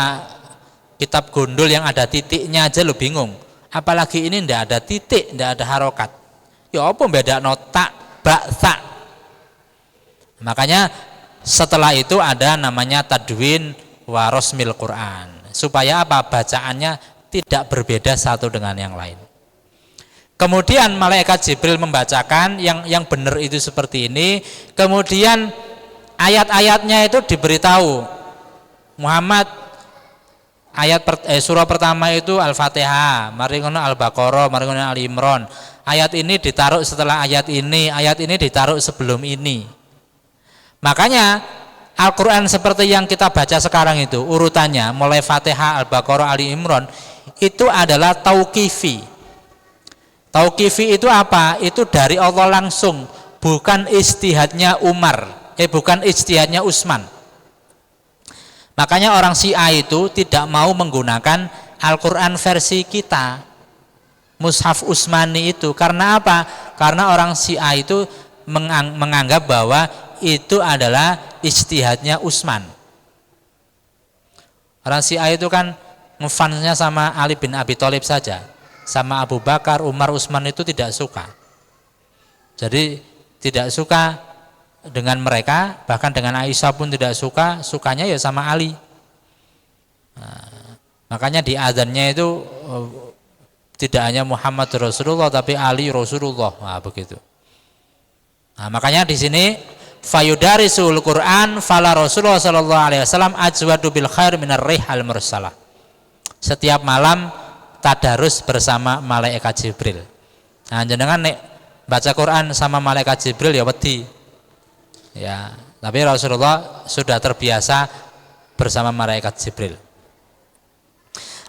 kitab gondol yang ada titiknya aja lo bingung, apalagi ini ndak ada titik, ndak ada harokat. Ya apa beda notak baksa. Makanya setelah itu ada namanya tadwin wa rosmil Quran, supaya apa, bacaannya tidak berbeda satu dengan yang lain. Kemudian malaikat Jibril membacakan yang benar itu seperti ini. Kemudian ayat-ayatnya itu diberitahu Muhammad. Surah pertama itu Al-Fatihah, mari ngono Al-Baqarah, mari ngono Ali Imran. Ayat ini ditaruh setelah ayat ini ditaruh sebelum ini. Makanya Al-Quran seperti yang kita baca sekarang itu urutannya mulai Fatihah, Al-Baqarah, Ali Imran itu adalah tauqifi. Tauqifi itu apa? Itu dari Allah langsung, bukan ijtihadnya bukan ijtihadnya Utsman. Makanya orang Syiah itu tidak mau menggunakan Al-Quran versi kita, Mushaf Utsmani itu. Karena apa? Karena orang Syiah itu menganggap bahwa itu adalah ijtihadnya Utsman. Orang Syiah itu kan ngefansnya sama Ali bin Abi Thalib saja, sama Abu Bakar, Umar, Utsman itu tidak suka. Jadi tidak suka dengan mereka, bahkan dengan Aisyah pun tidak suka, sukanya ya sama Ali. Nah, makanya di azannya itu tidak hanya Muhammad Rasulullah tapi Ali Rasulullah. Nah, begitu. Nah, makanya di sini fayudarisul Quran fala Rasulullah sallallahu alaihi wasallam ajwadu bil khair minar rihal mursalah. Setiap malam tadarus bersama malaikat Jibril. Nah, jenengan nek baca Quran sama malaikat Jibril ya wedi. Ya, tapi Rasulullah sudah terbiasa bersama malaikat Jibril.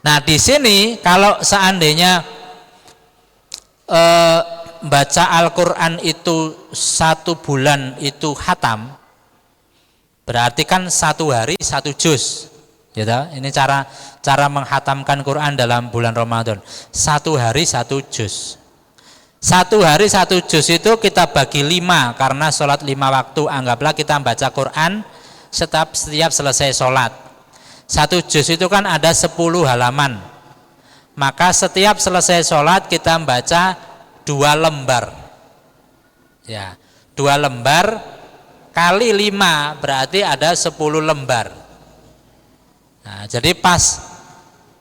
Nah, di sini kalau seandainya baca Al-Quran itu 1 bulan itu khatam, berarti kan 1 hari 1 juz. Ya toh? Ini cara menghatamkan Quran dalam bulan Ramadan. 1 hari 1 juz. 1 hari 1 juz itu kita bagi 5 karena sholat 5 waktu. Anggaplah kita baca Quran setiap selesai sholat. 1 juz itu kan ada 10 halaman. Maka setiap selesai sholat kita baca 2 lembar. Ya, 2 lembar kali 5 berarti ada 10 lembar. Nah, jadi pas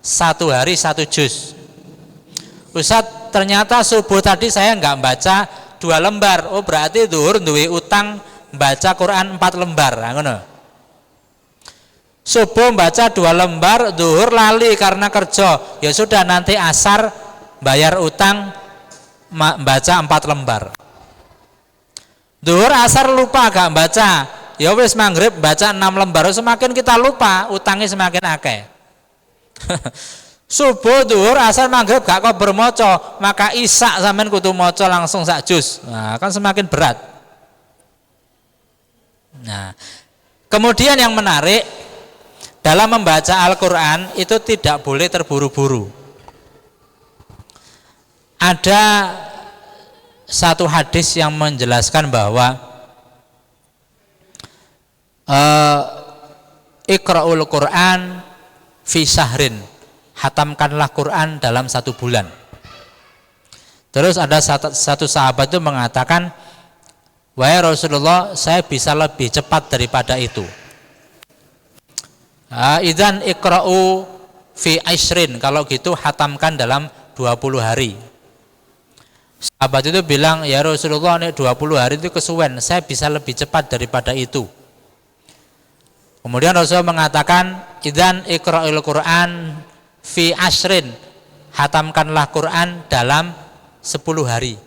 1 hari 1 juz. Ustadz, ternyata subuh tadi saya nggak baca 2 lembar. Oh, berarti zuhur duwe utang baca Quran 4 lembar. Ngono. Subuh baca 2 lembar, zuhur lali karena kerja. Ya sudah, nanti asar bayar utang baca 4 lembar. Zuhur asar lupa gak baca. Ya wis maghrib baca 6 lembar, semakin kita lupa utangnya semakin akeh. Subuh, zuhur, asar, maghrib gak kok bermoco, maka isya sampean kudu moco langsung sak juz. Nah, kan semakin berat. Nah, kemudian yang menarik dalam membaca Al-Qur'an itu tidak boleh terburu-buru. Ada satu hadis yang menjelaskan bahwa Iqra'ul Quran fi syahrin, hatamkanlah Quran dalam 1 bulan. Terus ada satu sahabat itu mengatakan, wahai Rasulullah, saya bisa lebih cepat daripada itu. Idzan iqra'u fi aishrin, kalau gitu hatamkan dalam 20 hari. Sahabat itu bilang, ya Rasulullah, ini 20 hari itu kesuwen, saya bisa lebih cepat daripada itu. Kemudian Rasulullah mengatakan, idzan iqra'il Quran fi ashrin, hatamkanlah Quran dalam 10 hari.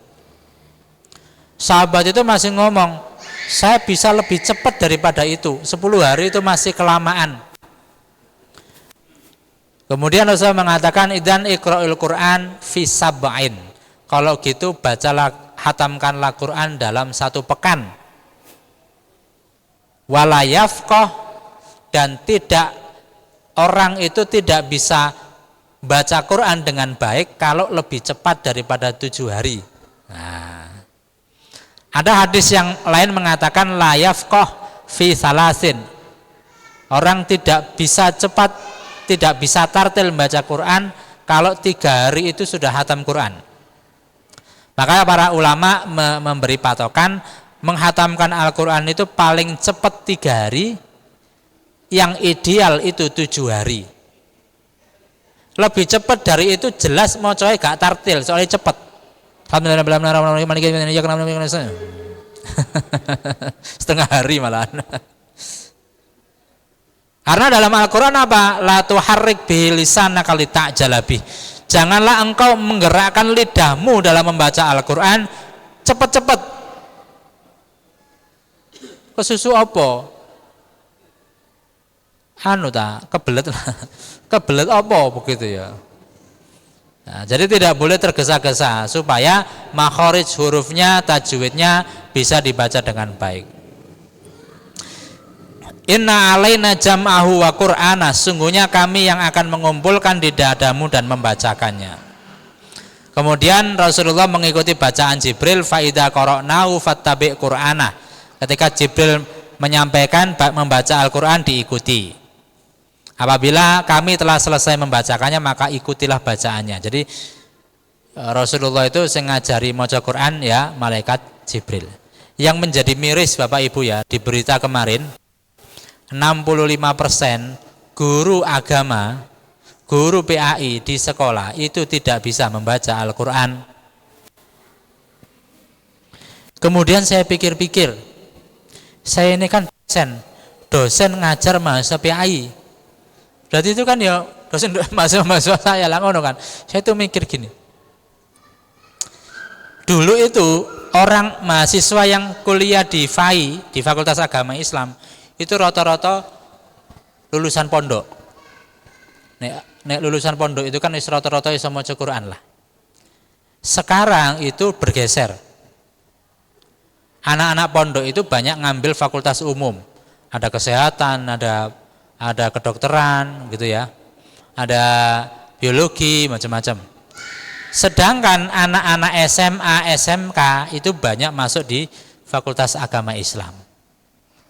Sahabat itu masih ngomong, saya bisa lebih cepat daripada itu, 10 hari itu masih kelamaan. Kemudian Rasulullah mengatakan, idzan iqra'il Quran fi sab'in, kalau gitu bacalah, hatamkanlah Quran dalam 1 pekan. Wala yafqah, dan orang itu tidak bisa baca Quran dengan baik kalau lebih cepat daripada 7 hari. Nah, ada hadis yang lain mengatakan la yafqah fi salasin, orang tidak bisa cepat, tidak bisa tartil membaca Quran kalau 3 hari itu sudah hatam Quran. Maka para ulama memberi patokan menghatamkan Al-Quran itu paling cepat 3 hari, yang ideal itu 7 hari. Lebih cepat dari itu jelas mau coy gak tartil, soalnya cepat. Setengah hari malahan. Karena dalam Al-Quran apa? La tuharrik bihi lisanaka lita'jalabi. Janganlah engkau menggerakkan lidahmu dalam membaca Al-Quran cepat-cepat. Kesusu apa? Kebelet apa begitu ya. Nah, jadi tidak boleh tergesa-gesa supaya makharij hurufnya, tajwidnya bisa dibaca dengan baik. Inna alaina jam'ahu wa qur'ana, sungguhnya kami yang akan mengumpulkan di dadamu dan membacakannya. Kemudian Rasulullah mengikuti bacaan Jibril, fa idza qara'nahu fattabi' qur'ana. Ketika Jibril menyampaikan membaca Al-Qur'an diikuti. Apabila kami telah selesai membacakannya maka ikutilah bacaannya. Jadi Rasulullah itu ngajari maca Quran ya malaikat Jibril. Yang menjadi miris Bapak Ibu ya, di berita kemarin 65% guru agama, guru PAI di sekolah itu tidak bisa membaca Al-Quran. Kemudian saya pikir-pikir, saya ini kan dosen ngajar mahasiswa PAI. Berarti itu kan ya dosen mahasiswa saya lah ngono kan. Saya itu mikir gini. Dulu itu orang mahasiswa yang kuliah di FAI, di Fakultas Agama Islam, itu rata-rata lulusan pondok. Nek lulusan pondok itu kan rata-rata iso maca Quran lah. Sekarang itu bergeser. Anak-anak pondok itu banyak ngambil fakultas umum. Ada kesehatan, ada ada kedokteran gitu ya, ada biologi, macam-macam. Sedangkan anak-anak SMA, SMK itu banyak masuk di Fakultas Agama Islam.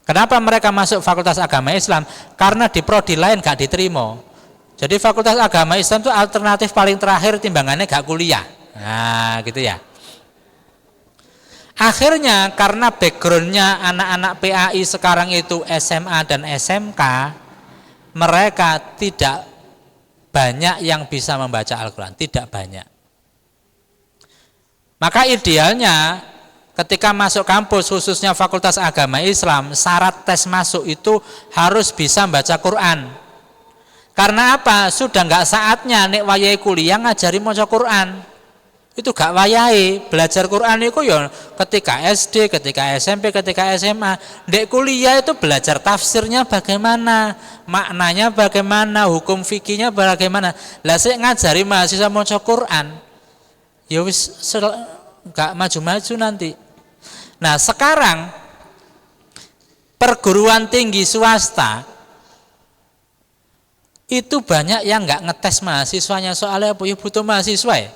Kenapa mereka masuk Fakultas Agama Islam? Karena di prodi lain gak diterima. Jadi Fakultas Agama Islam itu alternatif paling terakhir, timbangannya gak kuliah. Nah gitu ya. Akhirnya karena backgroundnya anak-anak PAI sekarang itu SMA dan SMK, mereka tidak banyak yang bisa membaca Al-Quran, tidak banyak. Maka idealnya ketika masuk kampus khususnya Fakultas Agama Islam, syarat tes masuk itu harus bisa membaca Quran. Karena apa? Sudah enggak saatnya nek wayahe kuliah ngajari maca Quran. Itu gak wayahe. Belajar Quran itu ya ketika SD, ketika SMP, ketika SMA. Nek kuliah itu belajar tafsirnya bagaimana, maknanya bagaimana, hukum fikihnya bagaimana. Lah sik ngajari mahasiswa maca Quran, ya wis gak maju-maju nanti. Nah sekarang perguruan tinggi swasta itu banyak yang nggak ngetes mahasiswanya, soalnya apa ya, butuh mahasiswa ya,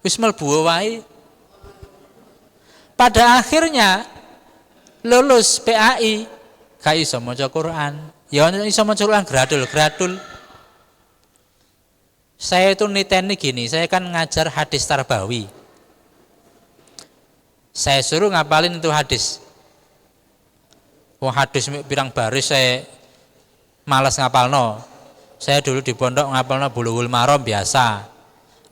wis mlebu wae. Pada akhirnya lulus PAI gak iso maca Quran, ya iso maca Quran gradul. Saya itu niteni gini, saya kan ngajar hadis tarbawi, saya suruh ngapalin itu hadis. Hadis pirang baris saya malas ngapalno. Saya dulu di pondok ngapalno Bulughul Maram biasa.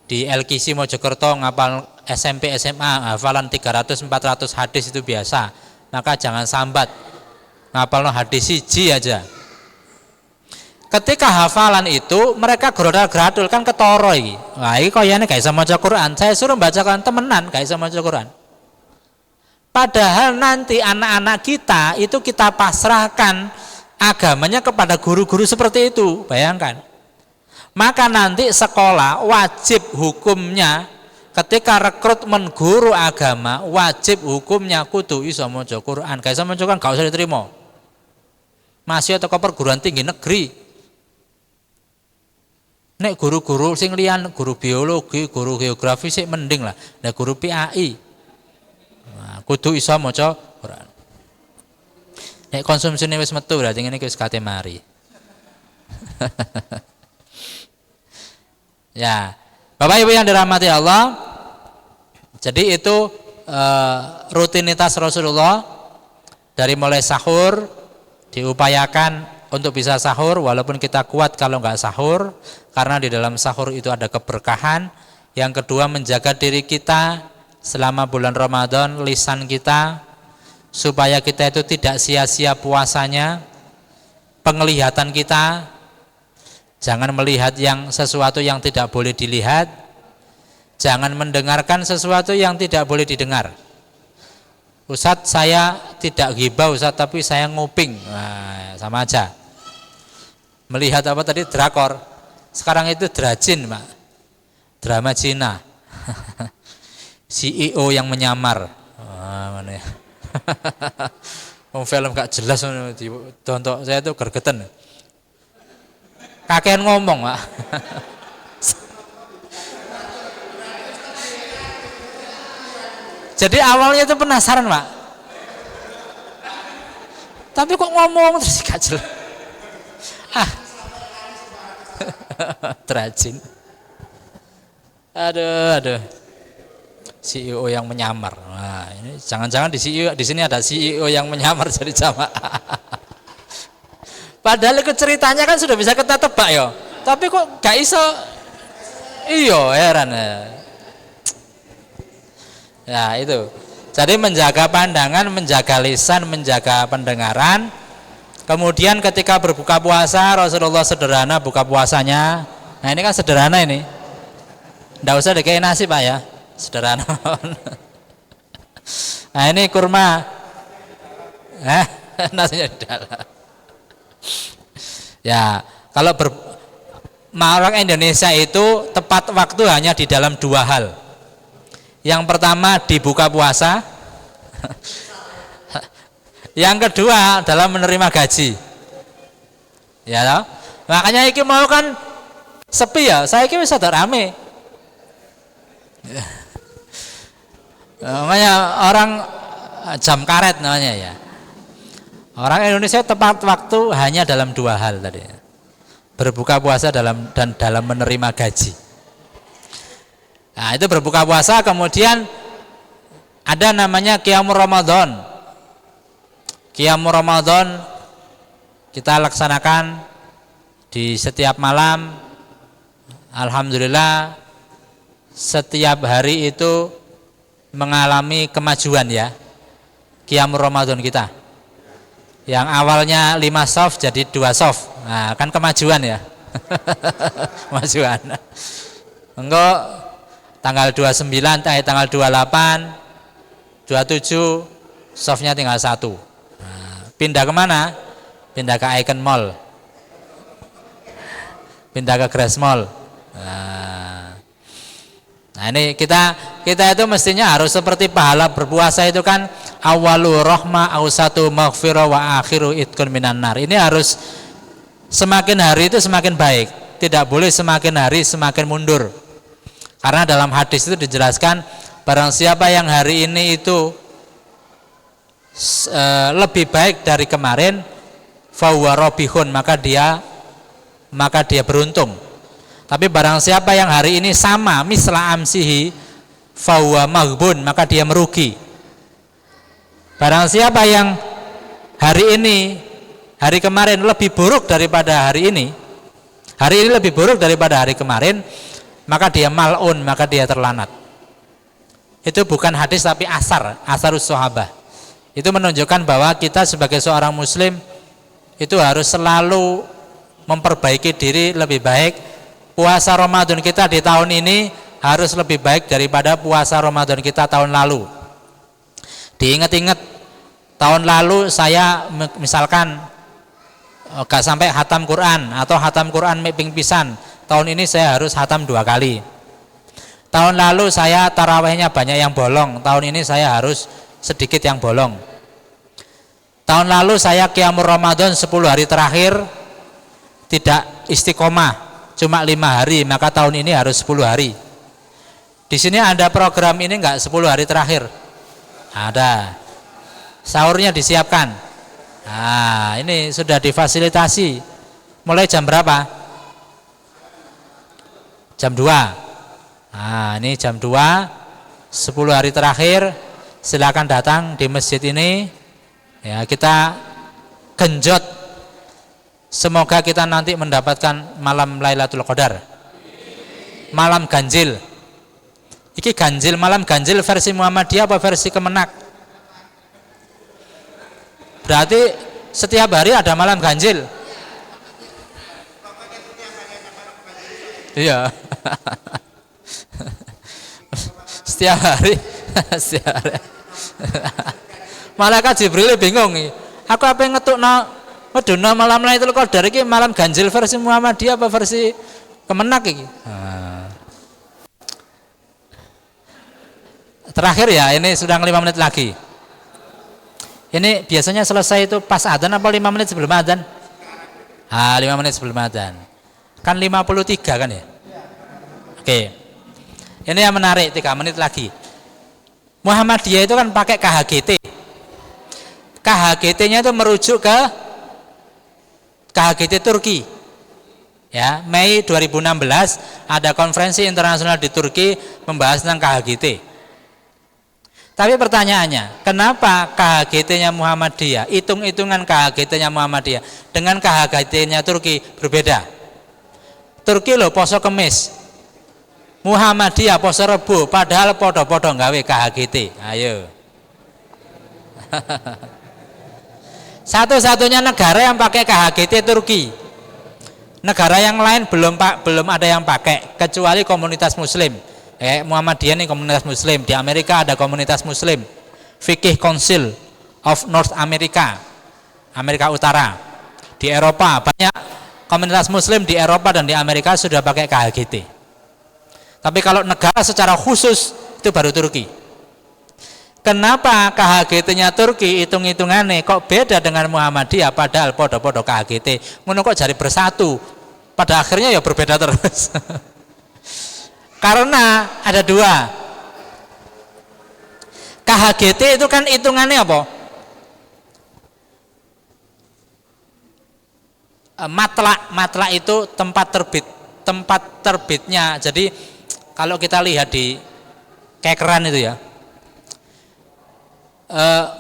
Di LKC Mojokerto ngapal SMP SMA hafalan 300-400 hadis itu biasa. Maka jangan sambat. Ngapalno hadis siji aja. Ketika hafalan itu mereka gradul kan ketoro iki. Wah, iki koyane gak iso maca Quran. Saya suruh bacakan temenan gak iso maca Quran. Padahal nanti anak-anak kita itu kita pasrahkan agamanya kepada guru-guru seperti itu, bayangkan. Maka nanti sekolah wajib hukumnya ketika rekrutmen guru agama, wajib hukumnya kudu iso maca Quran. Gak iso maca Quran gak usah diterima. Masih atau perguruan tinggi negeri. Nek guru-guru sing liyan, guru biologi, guru geografi sih mending lah. Nek guru PAI kudu iso maca Quran. Nek konsumsine wis metu berarti ngene iki wis kate mari. Ya, Bapak Ibu yang dirahmati Allah. Jadi itu rutinitas Rasulullah dari mulai sahur diupayakan untuk bisa sahur walaupun kita kuat kalau enggak sahur karena di dalam sahur itu ada keberkahan. Yang kedua menjaga diri kita selama bulan Ramadan, lisan kita supaya kita itu tidak sia-sia puasanya. Penglihatan kita jangan melihat yang sesuatu yang tidak boleh dilihat, jangan mendengarkan sesuatu yang tidak boleh didengar. Ustadz saya tidak ghibah Ustadz, tapi saya nguping. Nah, sama aja. Melihat apa tadi, drakor. Sekarang itu drajin Pak, drama Cina. CEO yang menyamar. Mana ya? Film gak jelas tonton saya tuh gergeten. Kakean ngomong, Pak. Jadi awalnya itu penasaran, Pak. Tapi kok ngomong terus gak jelas. Terajin. Aduh. CEO yang menyamar. Nah, ini jangan-jangan di sini ada CEO yang menyamar jadi jamaah. Padahal itu ceritanya kan sudah bisa kita tebak ya. Tapi kok gak iso? Iya, heran ya. Ya itu. Jadi menjaga pandangan, menjaga lisan, menjaga pendengaran. Kemudian ketika berbuka puasa, Rasulullah sederhana buka puasanya. Nah ini kan sederhana ini. Nggak usah dikasih nasi Pak ya. Sederhana. Nah ini kurma. Nasinya di dalam. Ya, kalau orang Indonesia itu tepat waktu hanya di dalam dua hal. Yang pertama dibuka puasa. Yang kedua dalam menerima gaji. Ya toh? Makanya iki mau kan sepi ya, saya iki wis rada rame. Namanya orang jam karet namanya ya. Orang Indonesia tepat waktu hanya dalam 2 hal tadi. Berbuka puasa dan dalam menerima gaji. Nah, itu berbuka puasa, kemudian ada namanya Qiyamul Ramadan. Qiyamul Ramadan kita laksanakan di setiap malam. Alhamdulillah setiap hari itu mengalami kemajuan ya. Qiyamul Ramadan kita. Yang awalnya 5 soft jadi 2 soft. Nah, kan kemajuan ya. Kemajuan. Enggak tanggal 29, tanggal 28, 27 softnya tinggal 1. Nah, pindah kemana? Pindah ke Icon Mall. Pindah ke Grass Mall. Nah ini kita itu mestinya harus seperti pahala berpuasa itu kan awalu rahma awsatu maghfirah wa akhiru itqun minan nar. Ini harus semakin hari itu semakin baik, tidak boleh semakin hari semakin mundur. Karena dalam hadis itu dijelaskan barang siapa yang hari ini itu lebih baik dari kemarin fahuwa robihun, maka dia beruntung. Tapi barang siapa yang hari ini sama misla amsihi fahuwa maghbun, maka dia merugi. Barang siapa yang hari ini, hari kemarin lebih buruk daripada hari ini lebih buruk daripada hari kemarin, maka dia mal'un, maka dia terlanat. Itu bukan hadis tapi asarus sahabah. Itu menunjukkan bahwa kita sebagai seorang muslim itu harus selalu memperbaiki diri lebih baik. Puasa Ramadan kita di tahun ini harus lebih baik daripada puasa Ramadan kita tahun lalu. Diingat-ingat tahun lalu saya misalkan gak sampai hatam Quran atau hatam Quran meping pisan. Tahun ini saya harus hatam 2 kali. Tahun lalu saya tarawehnya banyak yang bolong. Tahun ini saya harus sedikit yang bolong. Tahun lalu saya Qiyamul Ramadan 10 hari terakhir tidak istiqomah, cuma 5 hari, maka tahun ini harus 10 hari. Di sini ada program ini enggak 10 hari terakhir? Ada. Sahurnya disiapkan. Nah, ini sudah difasilitasi. Mulai jam berapa? Jam 2. Nah, ini jam 2, 10 hari terakhir, silakan datang di masjid ini. Ya, kita genjot. Semoga kita nanti mendapatkan malam Lailatul Qadar. Malam ganjil. Iki ganjil, malam ganjil versi Muhammadiyah apa versi Kemenak? Berarti setiap hari ada malam ganjil. Iya. Setiap hari. Setiap hari. Malaikat Jibril bingung. Aku apa yang ngetukno meduna malam Lailatul Qadar iki malam ganjil versi Muhammadiyah apa versi Kemenak iki? Terakhir ya, ini sudah 5 menit lagi. Ini biasanya selesai itu pas adzan apa 5 menit sebelum adzan? 5 menit sebelum adzan. Kan 53 kan ya? Oke. Ini yang menarik, 3 menit lagi. Muhammadiyah itu kan pakai KHGT. KHGT-nya itu merujuk ke KHGT Turki. Ya, Mei 2016 ada konferensi internasional di Turki membahas tentang KHGT. Tapi pertanyaannya, kenapa KHGT-nya Muhammadiyah, hitung-hitungan KHGT-nya Muhammadiyah dengan KHGT-nya Turki berbeda? Turki loh poso Kemis, Muhammadiyah poso Rebo, padahal podo-podo nggawe KHGT. Ayo. Satu-satunya negara yang pakai KHGT Turki. Negara yang lain belum ada yang pakai kecuali komunitas Muslim. Muhammadiyah ini komunitas Muslim. Di Amerika ada komunitas Muslim, Fiqh Council of North America, Amerika Utara. Di Eropa banyak komunitas Muslim di Eropa dan di Amerika sudah pakai KHGT. Tapi kalau negara secara khusus itu baru Turki. Kenapa KHGT-nya Turki hitung-hitungannya kok beda dengan Muhammadiyah padahal podo-podo KHGT. Ngono kok jadi bersatu. Pada akhirnya ya berbeda terus. Karena ada dua. KHGT itu kan hitungannya apa? Matlak itu tempat terbitnya. Jadi kalau kita lihat di kekeran itu ya,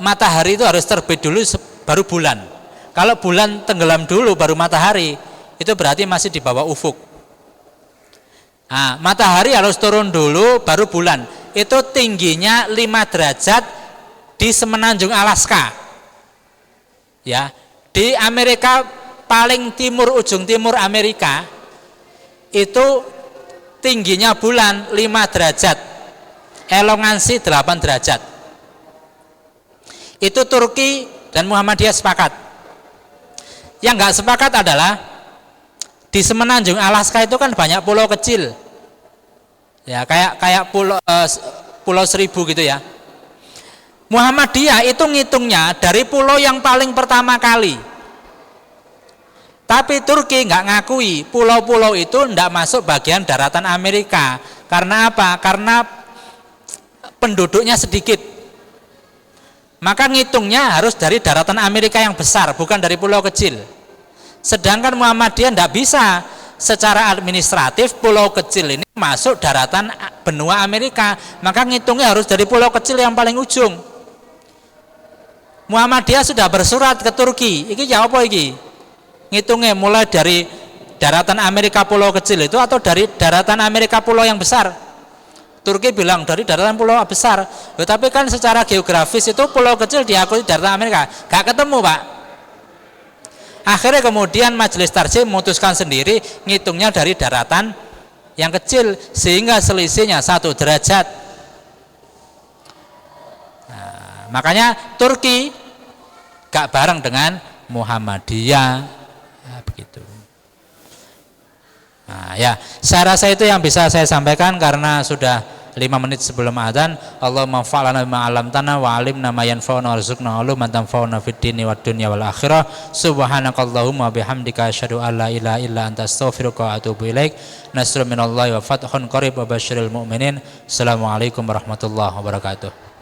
matahari itu harus terbit dulu baru bulan. Kalau bulan tenggelam dulu baru matahari, itu berarti masih di bawah ufuk. Nah, matahari harus turun dulu baru bulan. Itu tingginya 5 derajat di semenanjung Alaska. Ya, di Amerika paling timur, ujung timur Amerika itu tingginya bulan 5 derajat, elongansi 8 derajat. Itu Turki dan Muhammadiyah sepakat. Yang nggak sepakat adalah di semenanjung Alaska itu kan banyak pulau kecil, ya kayak pulau Seribu gitu ya. Muhammadiyah itu ngitungnya dari pulau yang paling pertama kali. Tapi Turki nggak ngakui pulau-pulau itu nggak masuk bagian daratan Amerika. Karena apa? Karena penduduknya sedikit. Maka ngitungnya harus dari daratan Amerika yang besar, bukan dari pulau kecil. Sedangkan Muhammadiyah tidak bisa secara administratif pulau kecil ini masuk daratan benua Amerika. Maka ngitungnya harus dari pulau kecil yang paling ujung. Muhammadiyah sudah bersurat ke Turki. Iki jawab apa iki? Ngitungnya mulai dari daratan Amerika pulau kecil itu atau dari daratan Amerika pulau yang besar? Turki bilang dari daratan pulau besar. Tapi kan secara geografis itu pulau kecil diakui daratan Amerika. Gak ketemu, Pak. Akhirnya kemudian Majelis Tarjih memutuskan sendiri ngitungnya dari daratan yang kecil sehingga selisihnya 1 derajat. Nah, makanya Turki gak bareng dengan Muhammadiyah. Nah, begitu. Nah, ya, saya rasa itu yang bisa saya sampaikan karena sudah 5 menit sebelum adzan. Allahumma fa'alana bima 'allamtana wa 'allimna ma yanfa'una warzuqna 'uluman tanfa'una fid dini wad dunya wal akhirah. Subhanakallahumma bihamdika asyhadu an la ilaha illa anta astaghfiruka wa atubu ilaik. Nasrun minallahi wa fathun qarib wa basyiril mu'minin. Assalamualaikum warahmatullahi wabarakatuh.